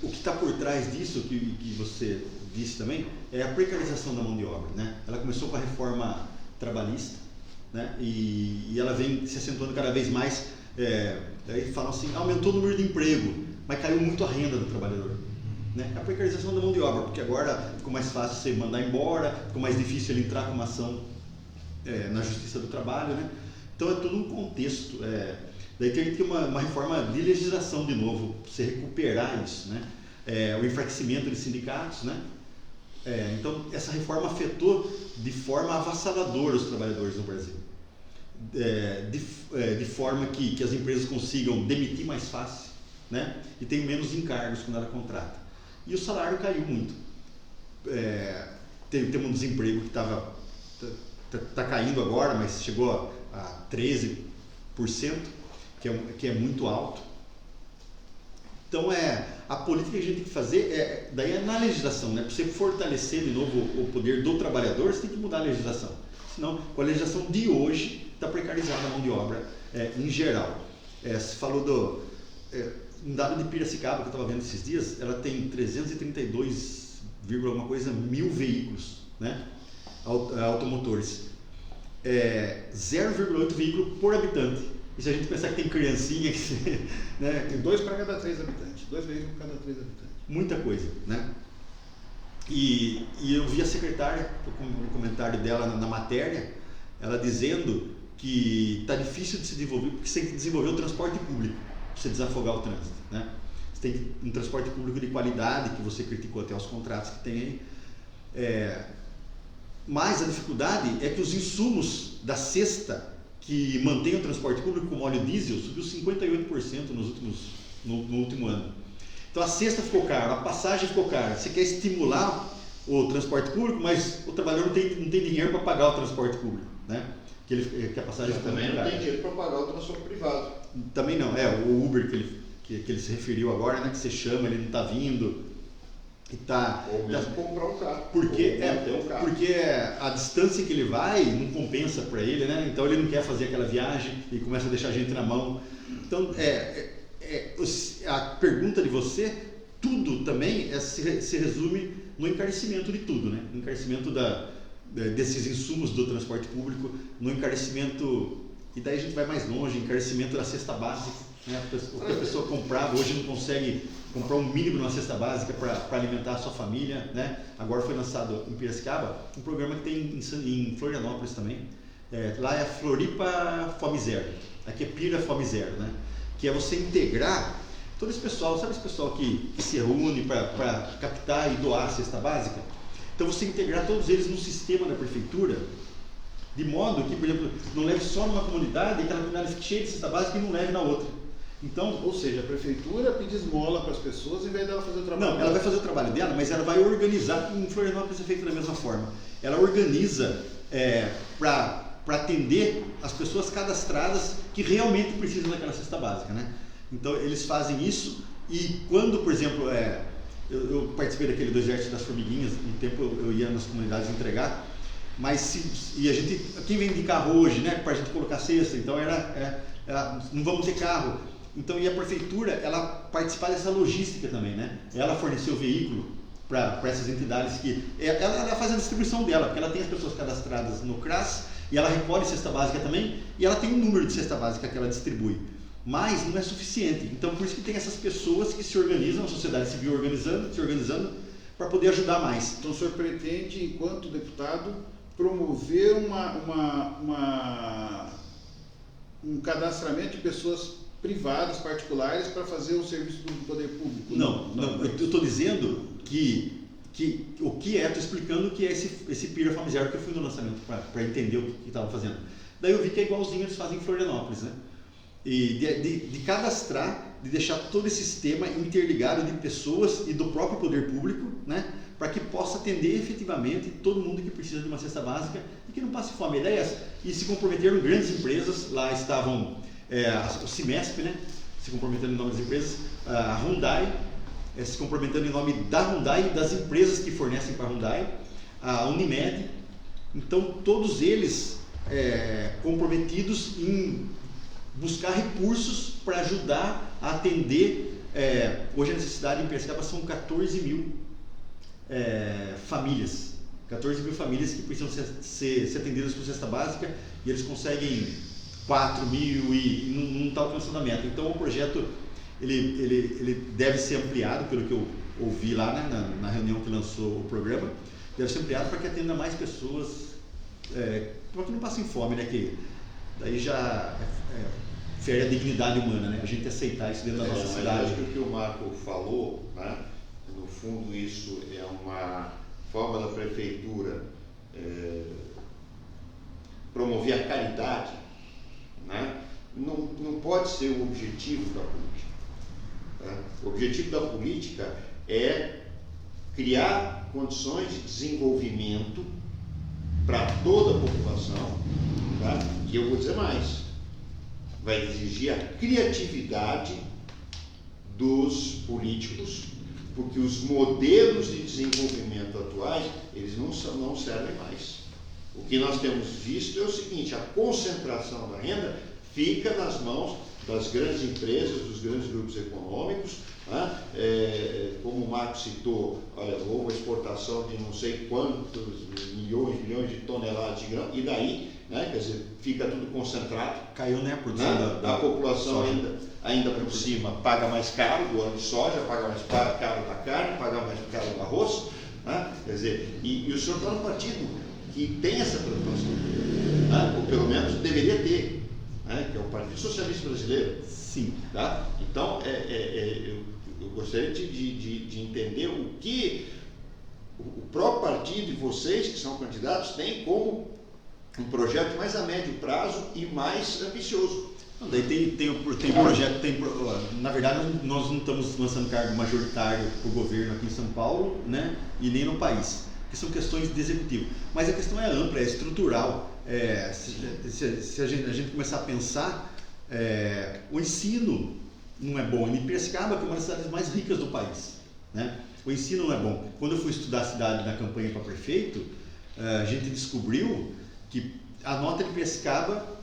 o que está por trás disso, que você disse também, é a precarização da mão de obra, né? Ela começou com a reforma trabalhista, né? E ela vem se acentuando cada vez mais. Daí falam assim: aumentou o número de emprego. mas caiu muito a renda do trabalhador. Né? A precarização da mão de obra, porque agora ficou mais fácil você mandar embora, ficou mais difícil ele entrar com uma ação na Justiça do Trabalho, né? Então é todo um contexto. Daí tem que ter uma reforma de legislação de novo, para você recuperar isso, né? O enfraquecimento de sindicatos, né? Então essa reforma afetou de forma avassaladora os trabalhadores no Brasil, de forma que as empresas consigam demitir mais fácil, né? E tem menos encargos quando ela contrata. E o salário caiu muito. Tem um desemprego que está caindo agora, mas chegou a 13%, que é muito alto. Então a política que a gente tem que fazer daí é na legislação, né? Para você fortalecer de novo o poder do trabalhador, você tem que mudar a legislação. Senão, com a legislação de hoje, está precarizada a mão de obra em geral. Você falou um dado de Piracicaba que eu estava vendo esses dias, ela tem 332, alguma coisa, mil veículos, né? Automotores. 0,8 veículo por habitante. E se a gente pensar que tem criancinha, né? Tem 2 para cada 3 habitantes. 2 veículos para cada 3 habitantes. Muita coisa, né? E eu vi a secretária, no comentário dela na matéria, ela dizendo que está difícil de se desenvolver, porque você tem que desenvolver o transporte público, para você desafogar o trânsito, né? Você tem um transporte público de qualidade, que você criticou até os contratos que tem aí. Mas a dificuldade é que os insumos da cesta que mantém o transporte público, como óleo diesel, subiu 58% no último ano. Então a cesta ficou cara, a passagem ficou cara. Você quer estimular o transporte público, mas o trabalhador não tem dinheiro para pagar o transporte público, né? Que a passagem ficou também muito não cara. tem dinheiro para pagar o transporte privado. Também não, o Uber que ele se referiu agora, né? Que você chama, ele não está vindo. Ou mesmo comprar um carro. Porque a distância que ele vai não compensa para ele, né? Então ele não quer fazer aquela viagem e começa a deixar a gente na mão. Então a pergunta de você, tudo também se resume no encarecimento de tudo, né? No encarecimento desses insumos do transporte público, no encarecimento, e daí a gente vai mais longe, encarecimento da cesta básica. O que a pessoa comprava, hoje não consegue comprar um mínimo numa cesta básica para alimentar a sua família, né? Agora foi lançado em Piracicaba um programa que tem em Florianópolis também. Lá é Floripa Fome Zero, aqui é Pira Fome Zero, né? Que é você integrar todo esse pessoal, sabe esse pessoal que se reúne para captar e doar a cesta básica? Então você integrar todos eles no sistema da prefeitura, de modo que, por exemplo, não leve só numa comunidade, aquela comunidade fique cheia de cesta básica e não leve na outra. Então, ou seja, a prefeitura pede esmola para as pessoas em vez dela fazer o trabalho dela. Ela vai fazer o trabalho dela, mas ela vai organizar. Em Florianópolis é feito da mesma forma. Ela organiza para atender as pessoas cadastradas que realmente precisam daquela cesta básica, né? Então eles fazem isso e quando, por exemplo, eu participei daquele do Exército das Formiguinhas, um tempo eu ia nas comunidades entregar, mas quem vem de carro hoje, né, para a gente colocar cesta, então não vamos ter carro. Então, e a prefeitura, ela participar dessa logística também, né? Ela forneceu o veículo para essas entidades que... Ela faz a distribuição dela, porque ela tem as pessoas cadastradas no CRAS e ela recolhe cesta básica também e ela tem um número de cesta básica que ela distribui. Mas não é suficiente. Então, por isso que tem essas pessoas que se organizam, a sociedade civil se organizando para poder ajudar mais. Então, o senhor pretende, enquanto deputado, promover um cadastramento de pessoas privadas, particulares, para fazer o serviço do poder público? Não. Eu estou dizendo que o que estou explicando o que é esse Pira Fome Zero, que eu fui no lançamento para entender o que estava fazendo. Daí eu vi que é igualzinho eles fazem em Florianópolis, né? E de cadastrar, de deixar todo esse sistema interligado de pessoas e do próprio poder público, né? Para que possa atender efetivamente todo mundo que precisa de uma cesta básica e que não passe fome. A ideia é essa. E se comprometeram grandes empresas, lá estavam o Cimesp, né? Se comprometendo em nome das empresas, a Hyundai, se comprometendo em nome da Hyundai e das empresas que fornecem para a Hyundai, a Unimed. Então, todos eles comprometidos em buscar recursos para ajudar a atender. Hoje a necessidade em Piracicaba são 14 mil famílias. 14 mil famílias que precisam ser atendidas com cesta básica e eles conseguem 4 mil e não está alcançando a meta. Então o projeto ele deve ser ampliado, pelo que eu ouvi lá, né, na reunião que lançou o programa, deve ser ampliado para que atenda mais pessoas, para que não passem fome, né, que daí já fere a dignidade humana, né, a gente aceitar isso dentro da nossa cidade. Acho que o que o Marco falou, né, no fundo isso é uma forma da prefeitura promover a caridade, né? Não pode ser o objetivo da política. Né? O objetivo da política é criar condições de desenvolvimento para toda a população, tá? E eu vou dizer mais, vai exigir a criatividade dos políticos, porque os modelos de desenvolvimento atuais, eles não servem mais. O que nós temos visto é o seguinte, a concentração da renda fica nas mãos das grandes empresas, dos grandes grupos econômicos, né? Como o Marco citou, olha, houve a exportação de não sei quantos milhões de toneladas de grão, e daí, né, quer dizer, fica tudo concentrado. Caiu, né, a produção, né? A população ainda por cima paga mais caro do óleo de soja, paga mais caro da carne, paga mais caro do arroz, né? Quer dizer, e o senhor está no partido que tem essa preocupação, né? Ou pelo menos deveria ter, né? Que é o Partido Socialista Brasileiro. Sim. Tá? Então, eu gostaria de entender o que o próprio partido e vocês, que são candidatos, têm como um projeto mais a médio prazo e mais ambicioso. Daí tem projeto, na verdade nós não estamos lançando cargo majoritário para o governo aqui em São Paulo, né, e nem no país, que são questões de executivo. Mas a questão é ampla, é estrutural. Se a gente começar a pensar, o ensino não é bom. Em Piracicaba, que é uma das cidades mais ricas do país, né, o ensino não é bom. Quando eu fui estudar a cidade na campanha para prefeito, a gente descobriu que a nota de Piracicaba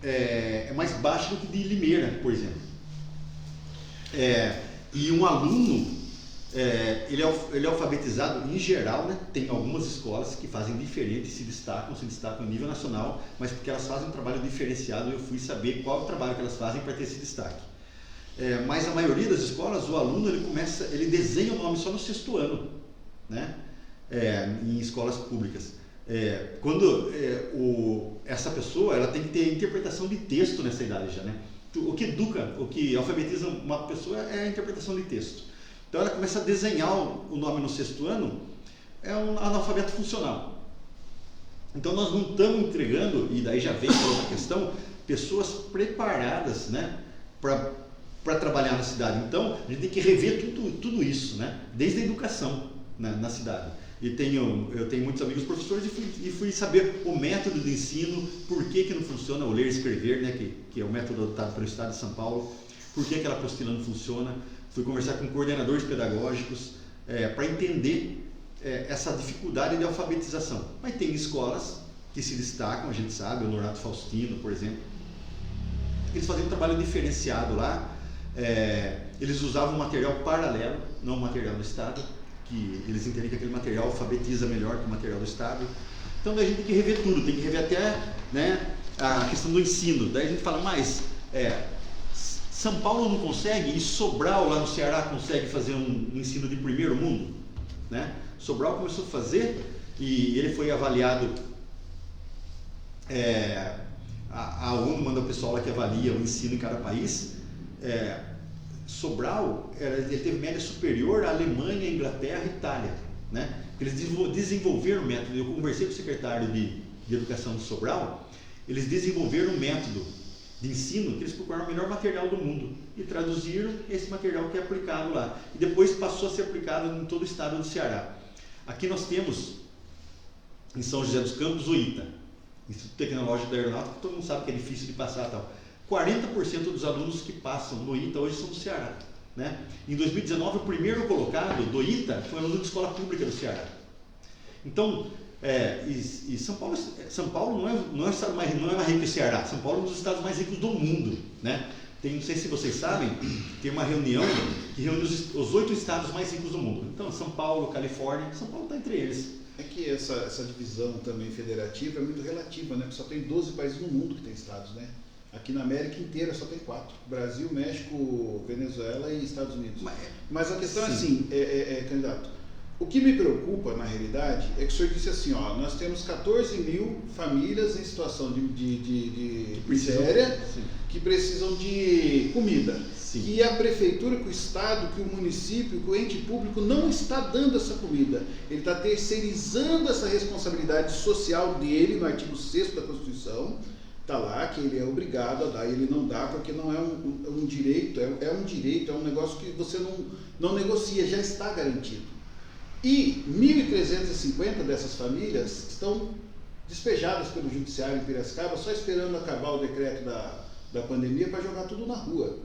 é mais baixa do que de Limeira, por exemplo. E um aluno, ele é alfabetizado em geral, né? Tem algumas escolas que fazem diferente, se destacam a nível nacional, mas porque elas fazem um trabalho diferenciado, eu fui saber qual é o trabalho que elas fazem para ter esse destaque. Mas a maioria das escolas, o aluno ele desenha o nome só no 6º ano, né? Em escolas públicas. Quando essa pessoa, ela tem que ter interpretação de texto nessa idade já, né? O que alfabetiza uma pessoa é a interpretação de texto. Então ela começa a desenhar o nome no 6º ano, é um analfabeto funcional. Então nós não estamos entregando, e daí já vem outra questão, pessoas preparadas, né, para trabalhar na cidade. Então a gente tem que rever tudo isso, né, desde a educação, né, na cidade. Eu tenho muitos amigos professores e fui saber o método de ensino, por que não funciona o ler e escrever, né, que é o método adotado pelo Estado de São Paulo, por que aquela apostila não funciona. Fui conversar com coordenadores pedagógicos para entender essa dificuldade de alfabetização. Mas tem escolas que se destacam, a gente sabe, o Nonato Faustino, por exemplo, eles faziam um trabalho diferenciado lá, eles usavam material paralelo, não o material do Estado, que eles entendem que aquele material alfabetiza melhor que o material do Estado. Então daí a gente tem que rever tudo, tem que rever até, né, a questão do ensino. Daí a gente fala, mas São Paulo não consegue, e Sobral lá no Ceará consegue fazer um ensino de primeiro mundo, né? Sobral começou a fazer e ele foi avaliado, a UNO manda o pessoal lá que avalia o ensino em cada país. Sobral, ele teve média superior à Alemanha, Inglaterra e Itália, né? Eles desenvolveram um método. Eu conversei com o secretário de Educação de Sobral, eles desenvolveram um método de ensino que eles procuraram o melhor material do mundo e traduziram esse material que é aplicado lá. E depois passou a ser aplicado em todo o estado do Ceará. Aqui nós temos, em São José dos Campos, o ITA, Instituto Tecnológico da Aeronáutica, que todo mundo sabe que é difícil de passar e tal. 40% dos alunos que passam no ITA hoje são do Ceará, né? Em 2019, o primeiro colocado do ITA foi aluno de escola pública do Ceará. Então, e São Paulo não é o estado mais rico que o Ceará. São Paulo é um dos estados mais ricos do mundo, né? Não sei se vocês sabem, tem uma reunião que reúne os 8 estados mais ricos do mundo. Então, São Paulo, Califórnia, São Paulo está entre eles. É que essa divisão também federativa é muito relativa, né? Porque só tem 12 países no mundo que tem estados, né? Aqui na América inteira só tem 4. Brasil, México, Venezuela e Estados Unidos. Mas a questão é assim, candidato, o que me preocupa na realidade é que o senhor disse assim, ó, nós temos 14 mil famílias em situação de miséria que precisam de comida. Sim. Que a prefeitura, que o estado, que o município, que o ente público não está dando essa comida. Ele está terceirizando essa responsabilidade social dele no artigo 6º da Constituição. Está lá que ele é obrigado a dar, e ele não dá porque não é um direito, é um direito, é um negócio que você não negocia, já está garantido. E 1.350 dessas famílias estão despejadas pelo judiciário em Piracicaba, só esperando acabar o decreto da pandemia para jogar tudo na rua.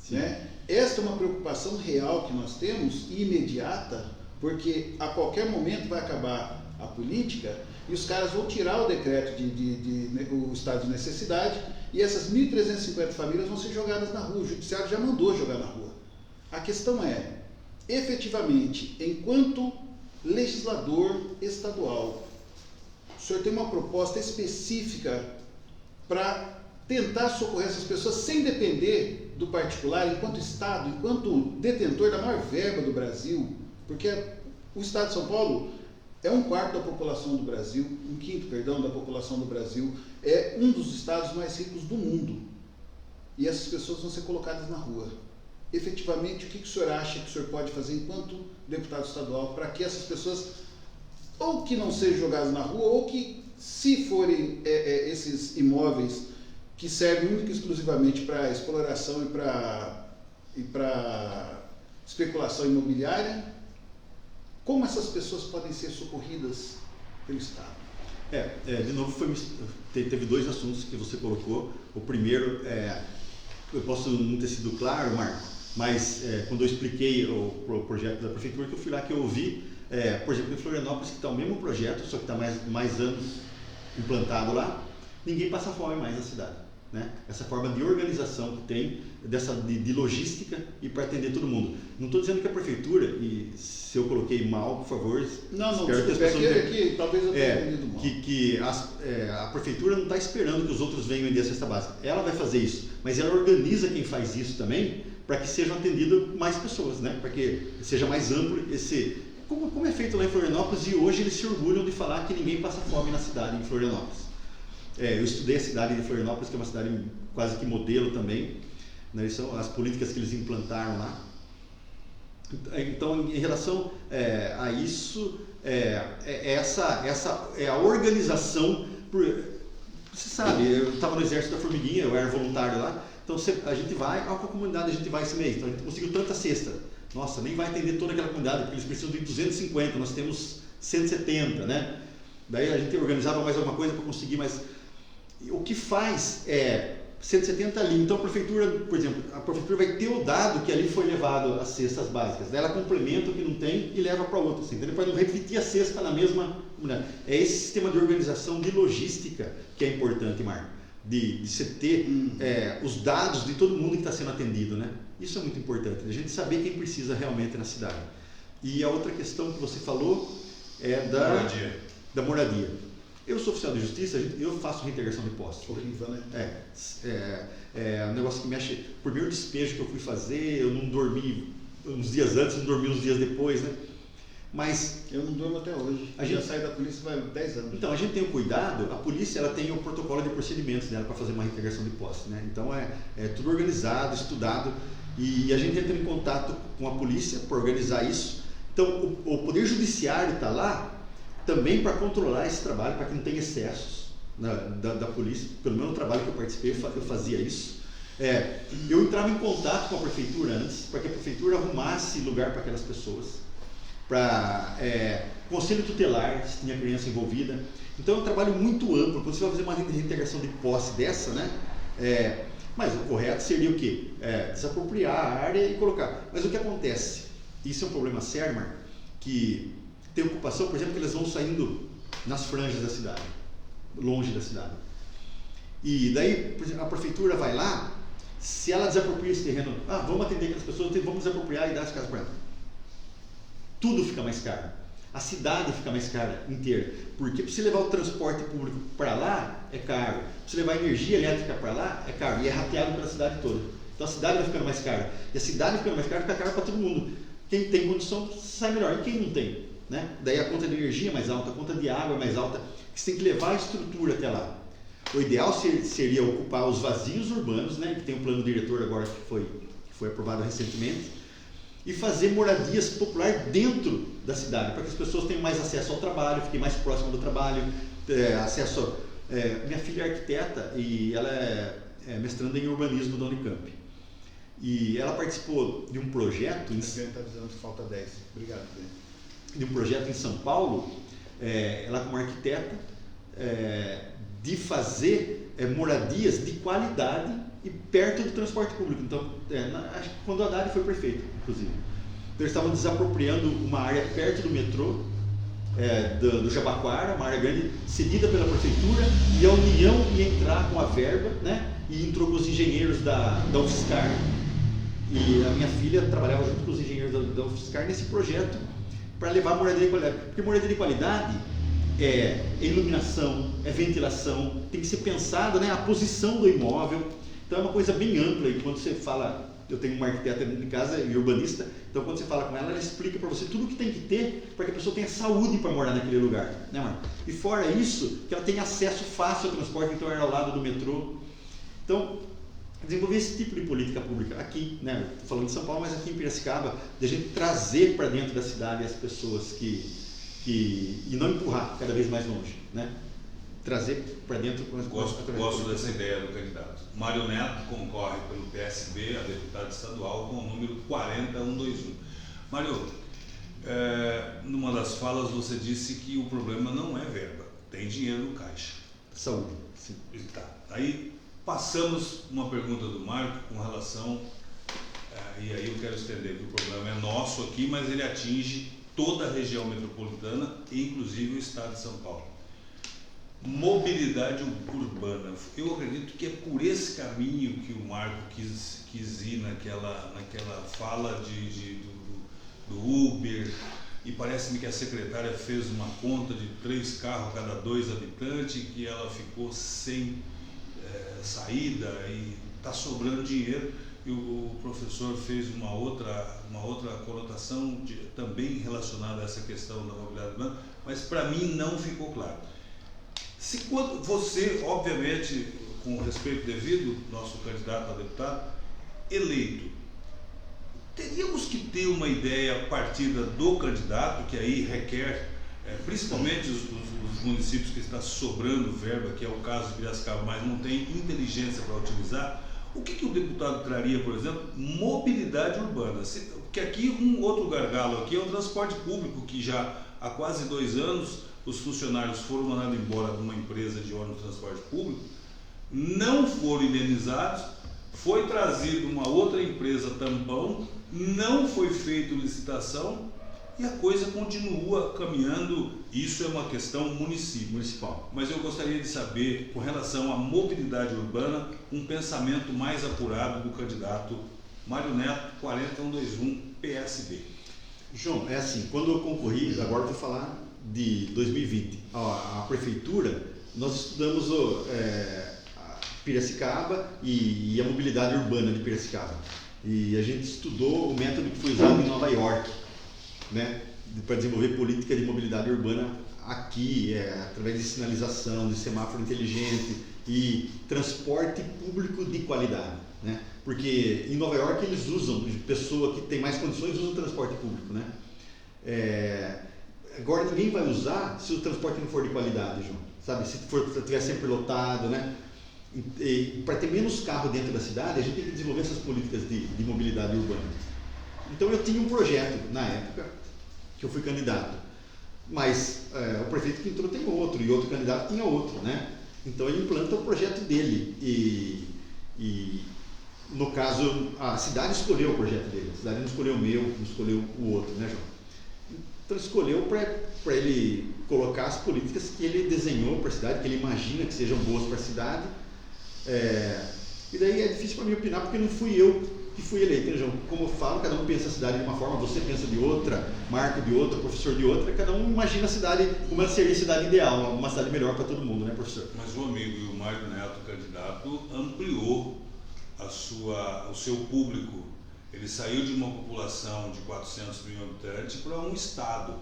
Né? Esta é uma preocupação real que nós temos e imediata, porque a qualquer momento vai acabar a política e os caras vão tirar o decreto o estado de necessidade e essas 1.350 famílias vão ser jogadas na rua. O judiciário já mandou jogar na rua. A questão é, efetivamente, enquanto legislador estadual, o senhor tem uma proposta específica para tentar socorrer essas pessoas sem depender do particular, enquanto Estado, enquanto detentor da maior verba do Brasil, porque o Estado de São Paulo é 1/4 da população do Brasil, 1/5, perdão, da população do Brasil, é um dos estados mais ricos do mundo. E essas pessoas vão ser colocadas na rua. Efetivamente, o que o senhor acha que o senhor pode fazer enquanto deputado estadual para que essas pessoas, ou que não sejam jogadas na rua, ou que, se forem esses imóveis que servem única e exclusivamente para exploração e para especulação imobiliária, como essas pessoas podem ser socorridas pelo Estado? De novo, teve 2 assuntos que você colocou. O primeiro, eu posso não ter sido claro, Marco, mas quando eu expliquei o projeto da prefeitura, que eu fui lá que eu ouvi, por exemplo, em Florianópolis, que está o mesmo projeto, só que está mais anos implantado lá, ninguém passa fome mais na cidade. Né? Essa forma de organização que tem, de logística e para atender todo mundo. Não estou dizendo que a prefeitura, e se eu coloquei mal, por favor, não, espero que as pessoas aqui talvez eu tenha entendido mal. Que a prefeitura não está esperando que os outros venham vender a cesta básica. Ela vai fazer isso, mas ela organiza quem faz isso também para que sejam atendidas mais pessoas, né? Para que seja mais amplo como é feito lá em Florianópolis, e hoje eles se orgulham de falar que ninguém passa fome na cidade, em Florianópolis. Eu estudei a cidade de Florianópolis, que é uma cidade quase que modelo também, né? São as políticas que eles implantaram lá. Então, em relação a isso, essa é a organização. Você sabe, eu estava no Exército da Formiguinha, eu era voluntário lá, então a gente vai, qual comunidade a gente vai esse mês? Então a gente conseguiu tanta cesta. Nossa, nem vai atender toda aquela comunidade, porque eles precisam de 250, nós temos 170, né? Daí a gente organizava mais alguma coisa para conseguir, mas o que faz 170 ali. Então a prefeitura, por exemplo, a prefeitura vai ter o dado que ali foi levado as cestas básicas. Daí ela complementa o que não tem e leva para outra. Assim, para não repetir a cesta na mesma comunidade. É esse sistema de organização, de logística que é importante, Marco. De você ter os dados de todo mundo que está sendo atendido, né? Isso é muito importante. A gente saber quem precisa realmente na cidade. E a outra questão que você falou é da moradia. Eu sou oficial de justiça, eu faço reintegração de posse. Horrível, né? É um negócio que mexe. Por meu despejo que eu fui fazer, eu não dormi uns dias antes, não dormi uns dias depois, né? Mas eu não durmo até hoje. Já saí da polícia vai 10 anos. Então a gente tem o cuidado, a polícia ela tem o protocolo de procedimentos dela para fazer uma reintegração de posse, né? Então é tudo organizado, estudado, e a gente entra em contato com a polícia para organizar isso. Então o Poder Judiciário está lá também para controlar esse trabalho, para que não tenha excessos da polícia. Pelo menos no trabalho que eu participei, eu fazia isso. Eu entrava em contato com a prefeitura antes, para que a prefeitura arrumasse lugar para aquelas pessoas, para conselho tutelar, se tinha criança envolvida. Então é um trabalho muito amplo. Quando você vai fazer uma reintegração de posse dessa, né? Mas o correto seria o quê? Desapropriar a área e colocar. Mas o que acontece? Isso é um problema sério, Marco, que tem ocupação, por exemplo, que eles vão saindo nas franjas da cidade, longe da cidade. E daí, por exemplo, a prefeitura vai lá, se ela desapropria esse terreno, vamos atender aquelas pessoas, vamos desapropriar e dar as casas para elas. Tudo fica mais caro. a cidade fica mais cara inteira. Porque para você levar o transporte público para lá, é caro. Para você levar a energia elétrica para lá, é caro. E é rateado pela cidade toda. Então a cidade vai ficando mais cara. E a cidade ficando mais cara, fica caro para todo mundo. Quem tem condição sai melhor. E quem não tem? Né? Daí a conta de energia é mais alta, a conta de água é mais alta. Você tem que levar a estrutura até lá. O ideal seria ocupar os vazios urbanos, né? Que tem um plano diretor agora que foi aprovado recentemente, e fazer moradias populares dentro da cidade, para que as pessoas tenham mais acesso ao trabalho, fiquem mais próximas do trabalho, acesso... minha filha é arquiteta e ela é mestranda em urbanismo da Unicamp. E ela participou de um projeto... Está dizendo que falta 10. Obrigado, Ben. De um projeto em São Paulo, ela como arquiteta, de fazer moradias de qualidade e perto do transporte público. Então, acho que quando o Haddad foi prefeito, inclusive. Então, eles estavam desapropriando uma área perto do metrô, do Jabaquara, uma área grande, cedida pela prefeitura, e a União ia entrar com a verba, né, e entrou com os engenheiros da UFSCar, e a minha filha trabalhava junto com os engenheiros da UFSCar nesse projeto para levar moradia de qualidade. Porque moradia de qualidade é iluminação, é ventilação, tem que ser pensado, né, a posição do imóvel. Então é uma coisa bem ampla. E quando você fala, eu tenho uma arquiteta dentro de casa e urbanista, então quando você fala com ela, ela explica para você tudo o que tem que ter para que a pessoa tenha saúde para morar naquele lugar, né, Marco? E fora isso, que ela tenha acesso fácil ao transporte, então era ao lado do metrô. Então, desenvolver esse tipo de política pública aqui, né? Estou falando de São Paulo, mas aqui em Piracicaba, de a gente trazer para dentro da cidade as pessoas e não empurrar cada vez mais longe, né? Trazer para dentro... Gosto dessa ideia do candidato. Mário Neto concorre pelo PSB a deputado estadual com o número 40121. Mário, numa das falas você disse que o problema não é verba, tem dinheiro no caixa. Saúde, sim. Tá. Aí passamos uma pergunta do Marco com relação, e aí eu quero estender que o problema é nosso aqui, mas ele atinge toda a região metropolitana, inclusive o estado de São Paulo. Mobilidade urbana. Eu acredito que é por esse caminho que o Marco quis ir naquela fala do Uber, e parece-me que a secretária fez uma conta de 3 carros a cada 2 habitantes, que ela ficou sem saída e está sobrando dinheiro, e o professor fez uma outra conotação também relacionada a essa questão da mobilidade urbana, mas para mim não ficou claro. Se quando você, obviamente, com o respeito devido, nosso candidato a deputado, eleito, teríamos que ter uma ideia partida do candidato, que aí requer, principalmente os municípios que está sobrando verba, que é o caso de Piracicaba, mas não tem inteligência para utilizar. O que o deputado traria, por exemplo? Mobilidade urbana. Porque aqui um outro gargalo aqui é o transporte público, que já há quase 2 anos os funcionários foram mandados embora de uma empresa de ônibus de transporte público, não foram indenizados, foi trazido uma outra empresa tampão, não foi feita licitação e a coisa continua caminhando. Isso é uma questão municipal. Mas eu gostaria de saber, com relação à mobilidade urbana, um pensamento mais apurado do candidato Mário Neto, 40121, PSB. João, é assim, quando eu concorri, agora eu vou falar de 2020, a prefeitura, nós estudamos a Piracicaba e a mobilidade urbana de Piracicaba. E a gente estudou o método que foi usado em Nova York, né, para desenvolver política de mobilidade urbana aqui, através de sinalização, de semáforo inteligente e transporte público de qualidade, né? Porque em Nova York eles usam, pessoa que tem mais condições usa o transporte público, né? Agora ninguém vai usar se o transporte não for de qualidade, João, sabe? Se estiver sempre lotado, né? E para ter menos carro dentro da cidade, a gente tem que desenvolver essas políticas de mobilidade urbana. Então eu tinha um projeto na época que eu fui candidato, mas o prefeito que entrou tem outro, e outro candidato tinha outro, né? Então ele implanta o projeto dele e no caso a cidade escolheu o projeto dele, a cidade não escolheu o meu, não escolheu o outro, né, João? Então escolheu para ele colocar as políticas que ele desenhou para a cidade, que ele imagina que sejam boas para a cidade. E daí é difícil para mim opinar, porque não fui eu que e fui eleito. Então, como eu falo, cada um pensa a cidade de uma forma, você pensa de outra, Marco de outra, professor de outra, cada um imagina a cidade como seria a cidade ideal, uma cidade melhor para todo mundo, né, professor? Mas o amigo e o Mário Neto, candidato, ampliou o seu público. Ele saiu de uma população de 400 mil habitantes para um estado.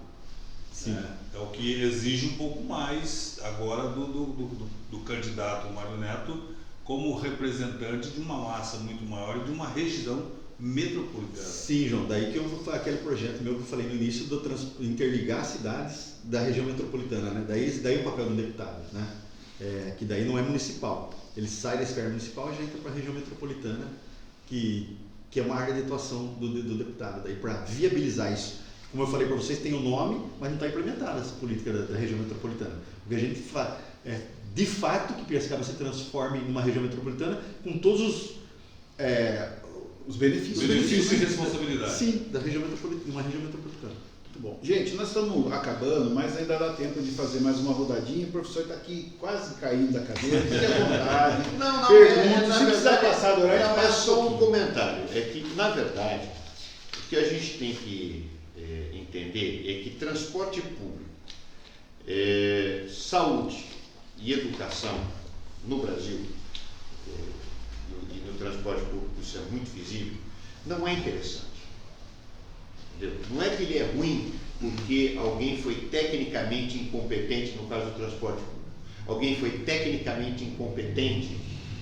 Sim. Né? É o que exige um pouco mais agora do candidato Mário Neto como representante de uma massa muito maior e de uma região metropolitana. Sim, João, daí que eu vou aquele projeto meu que eu falei no início do interligar cidades da região metropolitana, né? Daí o papel do deputado, né? Que daí não é municipal, ele sai da esfera municipal e já entra para a região metropolitana, que é uma área de atuação do deputado, daí para viabilizar isso. Como eu falei para vocês, tem o nome, mas não está implementada essa política da região metropolitana. Porque a gente faz, de fato, que Piracicaba se transforme em uma região metropolitana com todos os benefícios. Benefícios e responsabilidade. Sim, da região metropolitana, uma região metropolitana. Muito bom. Gente, nós estamos acabando, mas ainda dá tempo de fazer mais uma rodadinha. O professor está aqui quase caindo da cadeira, fique à vontade. Não, Pergunta, se precisar passar do horário, não, é passa só um pouquinho. comentário. É que, na verdade, o que a gente tem que entender é que transporte público, saúde e educação no Brasil, e no transporte público isso é muito visível, não é interessante. Entendeu? Não é que ele é ruim porque alguém foi tecnicamente incompetente, no caso do transporte público. Alguém foi tecnicamente incompetente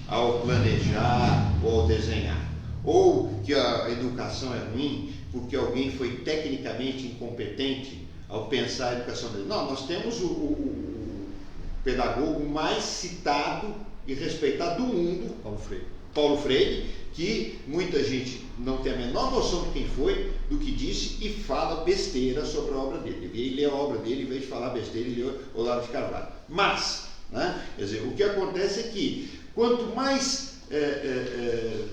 ao planejar ou ao desenhar. Ou que a educação é ruim porque alguém foi tecnicamente incompetente ao pensar a educação dele. Não, nós temos o pedagogo mais citado e respeitado do mundo, Paulo Freire, que muita gente não tem a menor noção de quem foi, do que disse e fala besteira sobre a obra dele. Ele lê a obra dele, em vez de falar besteira, ele lê Olavo de Carvalho. Mas, né, quer dizer, o que acontece é que quanto mais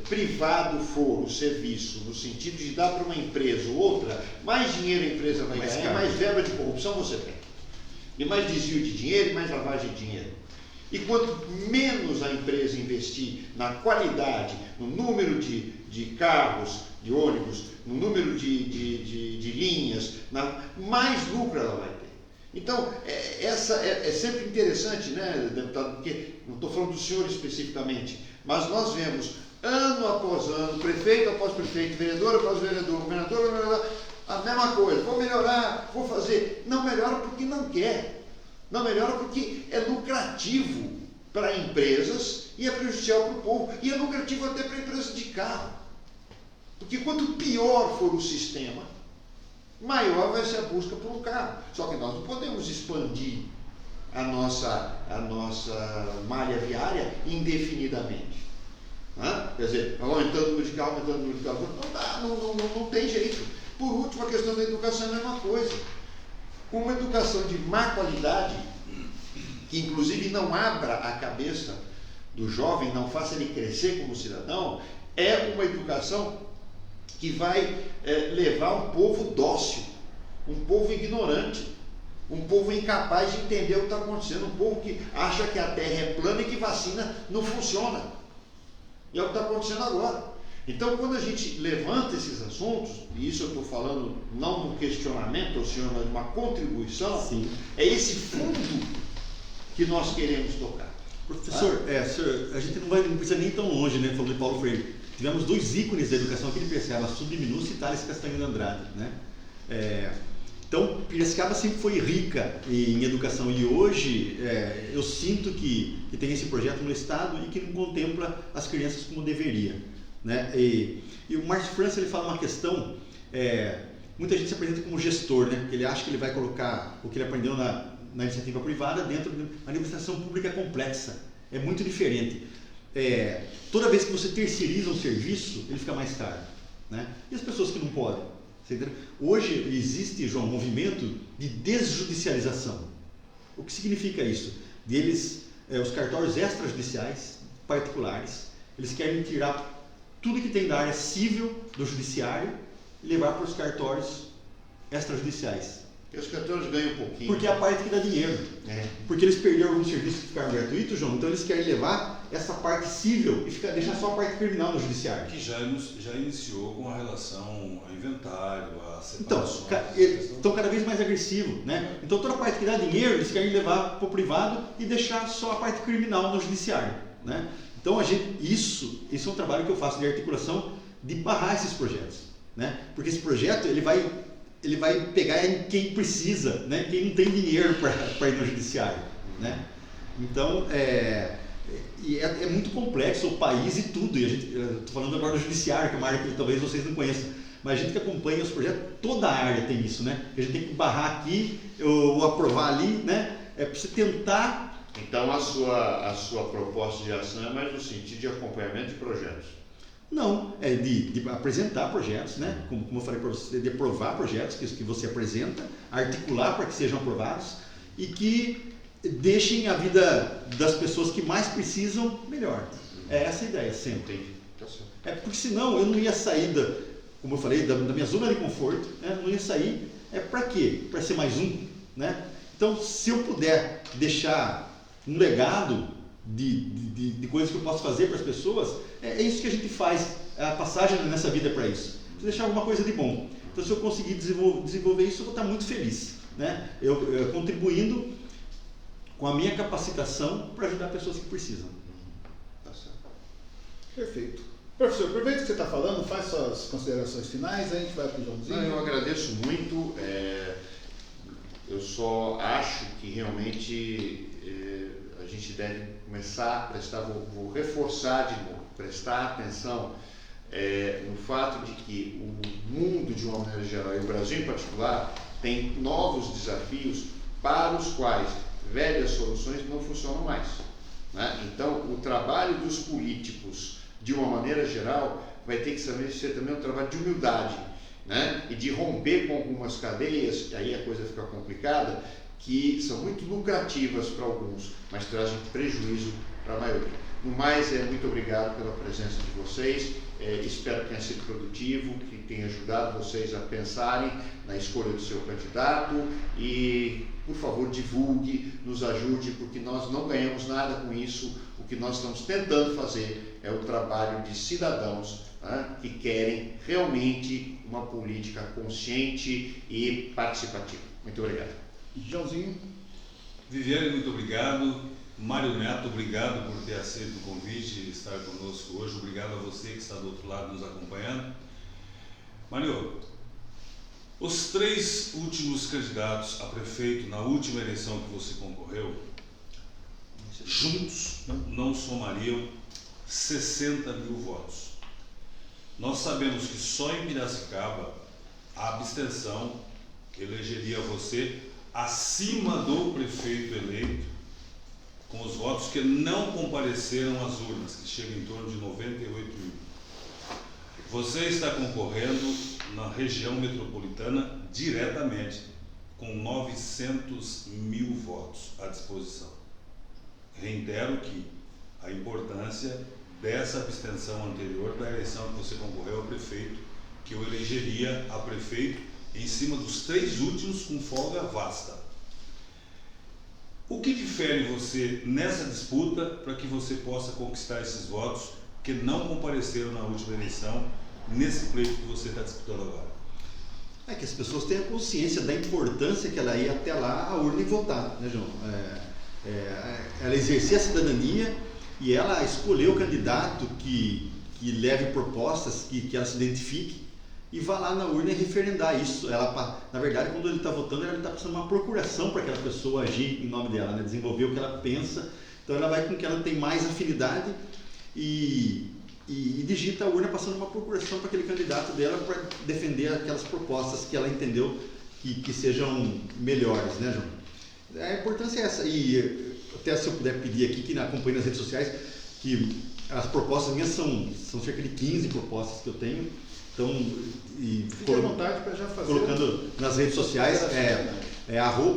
privado for o serviço, no sentido de dar para uma empresa ou outra, mais dinheiro a empresa vai ganhar, mais verba de corrupção você tem. E mais desvio de dinheiro e mais lavagem de dinheiro. E quanto menos a empresa investir na qualidade, no número de carros, de ônibus, no número de linhas, mais lucro ela vai ter. Então, é sempre interessante, né, deputado, porque não estou falando do senhor especificamente, mas nós vemos ano após ano, prefeito após prefeito, vereador após vereador, governador, a mesma coisa, vou melhorar, vou fazer. Não melhora porque não quer. Não melhora porque é lucrativo para empresas e é prejudicial para o povo. E é lucrativo até para empresas de carro. Porque quanto pior for o sistema, maior vai ser a busca por um carro. Só que nós não podemos expandir a nossa malha viária indefinidamente. Quer dizer, aumentando o número de carro, aumentando o número de carro. Não dá, não tem jeito. Por último, a questão da educação é a mesma coisa. Uma educação de má qualidade, que inclusive não abra a cabeça do jovem, não faça ele crescer como cidadão, é uma educação que vai levar um povo dócil, um povo ignorante, um povo incapaz de entender o que está acontecendo, um povo que acha que a terra é plana e que vacina não funciona. E é o que está acontecendo agora. Então, quando a gente levanta esses assuntos, e isso eu estou falando não no questionamento ao senhor, mas numa contribuição, sim, é esse fundo que nós queremos tocar. Professor, senhor, a gente não precisa nem tão longe, né, falando de Paulo Freire. Tivemos dois ícones da educação aqui de Piracicaba, Subminúcio e Thales Castanho de Andrade, né? Então, Piracicaba sempre foi rica em educação e hoje eu sinto que tem esse projeto no Estado e que não contempla as crianças como deveria, né? E o Márcio França, ele fala uma questão, muita gente se apresenta como gestor, né? Porque ele acha que ele vai colocar o que ele aprendeu na iniciativa privada dentro de uma administração pública complexa, é muito diferente. Toda vez que você terceiriza um serviço, ele fica mais caro, né? E as pessoas que não podem? Você entendeu? Hoje existe, João, um movimento de desjudicialização. O que significa isso? Os cartórios extrajudiciais particulares, eles querem tirar tudo que tem da área civil do judiciário e levar para os cartórios extrajudiciais. Porque os cartórios ganham um pouquinho. Porque é a parte que dá dinheiro. Porque eles perderam alguns serviços que ficaram gratuitos, João, então eles querem levar essa parte civil e deixar só a parte criminal no judiciário. Que já iniciou com a relação a inventário, a Então, separações. estão cada vez mais agressivos, né? Então toda a parte que dá dinheiro eles querem levar para o privado e deixar só a parte criminal no judiciário, né? Então isso é um trabalho que eu faço de articulação de barrar esses projetos, né? Porque esse projeto ele vai pegar em quem precisa, né? Quem não tem dinheiro para ir no judiciário, né? Então é muito complexo o país e tudo. E estou falando agora do judiciário, que é uma área que talvez vocês não conheçam, mas a gente que acompanha os projetos, toda a área tem isso, né? A gente tem que barrar aqui ou aprovar ali, né? É para você tentar. Então a sua proposta de ação é mais no sentido de acompanhamento de projetos. Não, é de apresentar projetos, né? Como eu falei para você, de aprovar projetos que você apresenta, articular para que sejam aprovados e que deixem a vida das pessoas que mais precisam melhor. É essa a ideia sempre. Entendi. Tá certo. É porque senão eu não ia sair como eu falei, da minha zona de conforto, né? Não ia sair. Para quê? Para ser mais um, né? Então, se eu puder deixar um legado de coisas que eu posso fazer para as pessoas, é isso que a gente faz. A passagem nessa vida é para isso. Você deixar alguma coisa de bom. Então, se eu conseguir desenvolver isso, eu vou estar muito feliz, né? Eu contribuindo com a minha capacitação para ajudar pessoas que precisam. Tá certo. Perfeito. Professor, aproveita que você está falando, faz suas considerações finais, aí a gente vai para o Joãozinho. Eu agradeço muito. Eu só acho que realmente a gente deve começar a prestar, vou reforçar de novo, prestar atenção no fato de que o mundo de uma maneira geral e o Brasil em particular tem novos desafios para os quais velhas soluções não funcionam mais, né? Então o trabalho dos políticos de uma maneira geral vai ter que ser também um trabalho de humildade, né? E de romper com algumas cadeias, que aí a coisa fica complicada, que são muito lucrativas para alguns, mas trazem prejuízo para a maioria. No mais, muito obrigado pela presença de vocês, espero que tenha sido produtivo, que tenha ajudado vocês a pensarem na escolha do seu candidato e, por favor, divulgue, nos ajude, porque nós não ganhamos nada com isso. O que nós estamos tentando fazer é o trabalho de cidadãos, né, que querem realmente uma política consciente e participativa. Muito obrigado. Joãozinho. Viviane, muito obrigado. Mário Neto, obrigado por ter aceito o convite e estar conosco hoje. Obrigado a você que está do outro lado nos acompanhando. Mário, os 3 últimos candidatos a prefeito na última eleição que você concorreu, juntos não somariam 60 mil votos. Nós sabemos que só em Piracicaba a abstenção elegeria você acima do prefeito eleito, com os votos que não compareceram às urnas, que chegam em torno de 98 mil. Você está concorrendo na região metropolitana diretamente, com 900 mil votos à disposição. Reitero que a importância dessa abstenção anterior da eleição que você concorreu a prefeito, que eu elegeria a prefeito em cima dos 3 últimos com folga vasta. O que difere você nessa disputa para que você possa conquistar esses votos que não compareceram na última eleição, nesse pleito que você está disputando agora? É que as pessoas tenham consciência da importância que ela ir até lá à urna e votar, né, João? Ela exercer a cidadania e ela escolher o candidato que leve propostas, que ela se identifique e vá lá na urna e referendar isso. Ela, na verdade, quando ele está votando, ele está precisando de uma procuração para aquela pessoa agir em nome dela, né? Desenvolver o que ela pensa. Então ela vai com que ela tem mais afinidade e digita a urna passando uma procuração para aquele candidato dela para defender aquelas propostas que ela entendeu que sejam melhores, né, João? A importância é essa. E até se eu puder pedir aqui, que acompanhe nas redes sociais, que as propostas minhas são cerca de 15 propostas que eu tenho. Então, fique à vontade para já fazer. Colocando nas redes sociais,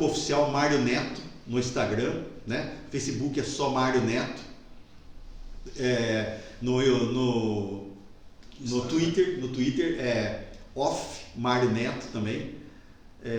@oficial Mário Neto no Instagram, né? Facebook é só Mário Neto. No Twitter é off Mário Neto também.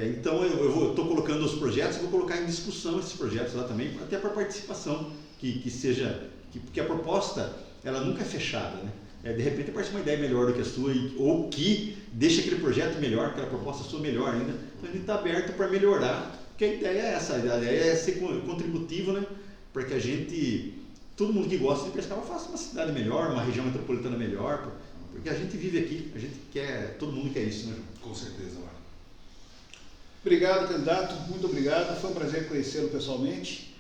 Então eu estou colocando os projetos, vou colocar em discussão esses projetos lá também, até para participação, que seja Porque a proposta, ela nunca é fechada, né? De repente aparece uma ideia melhor do que a sua, ou que deixa aquele projeto melhor, aquela proposta sua melhor ainda. Então a gente está aberto para melhorar, porque a ideia é essa, a ideia é ser contributivo, né? Para que a gente, todo mundo que gosta de Piracicaba faça uma cidade melhor, uma região metropolitana melhor, porque a gente vive aqui, a gente quer, todo mundo quer isso, né, João? Com certeza, Marco. Obrigado, candidato, muito obrigado, foi um prazer conhecê-lo pessoalmente.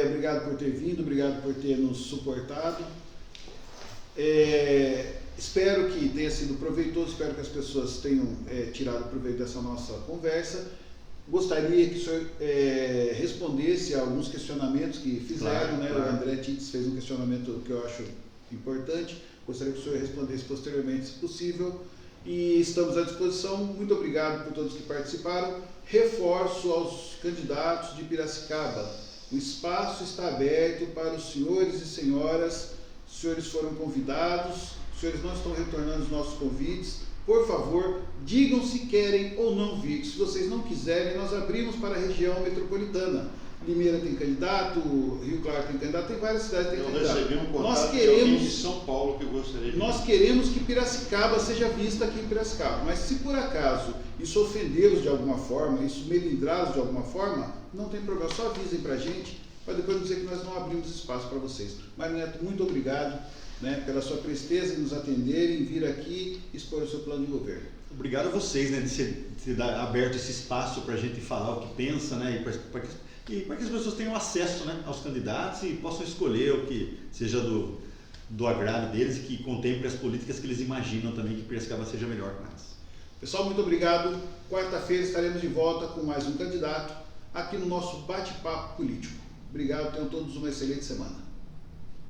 Obrigado por ter vindo, obrigado por ter nos suportado. Espero que tenha sido proveitoso, espero que as pessoas tenham tirado proveito dessa nossa conversa. Gostaria que o senhor respondesse a alguns questionamentos que fizeram, Claro. O André Tits fez um questionamento que eu acho importante, gostaria que o senhor respondesse posteriormente, se possível, e estamos à disposição. Muito obrigado por todos que participaram. Reforço aos candidatos de Piracicaba, o espaço está aberto para os senhores e senhoras. Os senhores foram convidados, os senhores não estão retornando os nossos convites. Por favor, digam se querem ou não vir. Se vocês não quiserem, nós abrimos para a região metropolitana. Limeira tem candidato, Rio Claro tem candidato, tem várias cidades que têm candidato. Eu recebi um contato Nós de alguém queremos, de São Paulo que eu gostaria de... nós queremos que Piracicaba seja vista aqui em Piracicaba, mas se por acaso isso ofendê-los de alguma forma, isso melindrá-los de alguma forma, não tem problema, só avisem para a gente, para depois dizer que nós não abrimos espaço para vocês. Mário Neto, muito obrigado, pela sua presteza em nos atender, em vir aqui expor o seu plano de governo. Obrigado a vocês, de ter aberto esse espaço para a gente falar o que pensa, e para que as pessoas tenham acesso, aos candidatos e possam escolher o que seja do agrado deles e que contemple as políticas que eles imaginam também que Piracicaba seja melhor para eles. Pessoal, muito obrigado. Quarta-feira estaremos de volta com mais um candidato aqui no nosso bate-papo político. Obrigado, tenham todos uma excelente semana.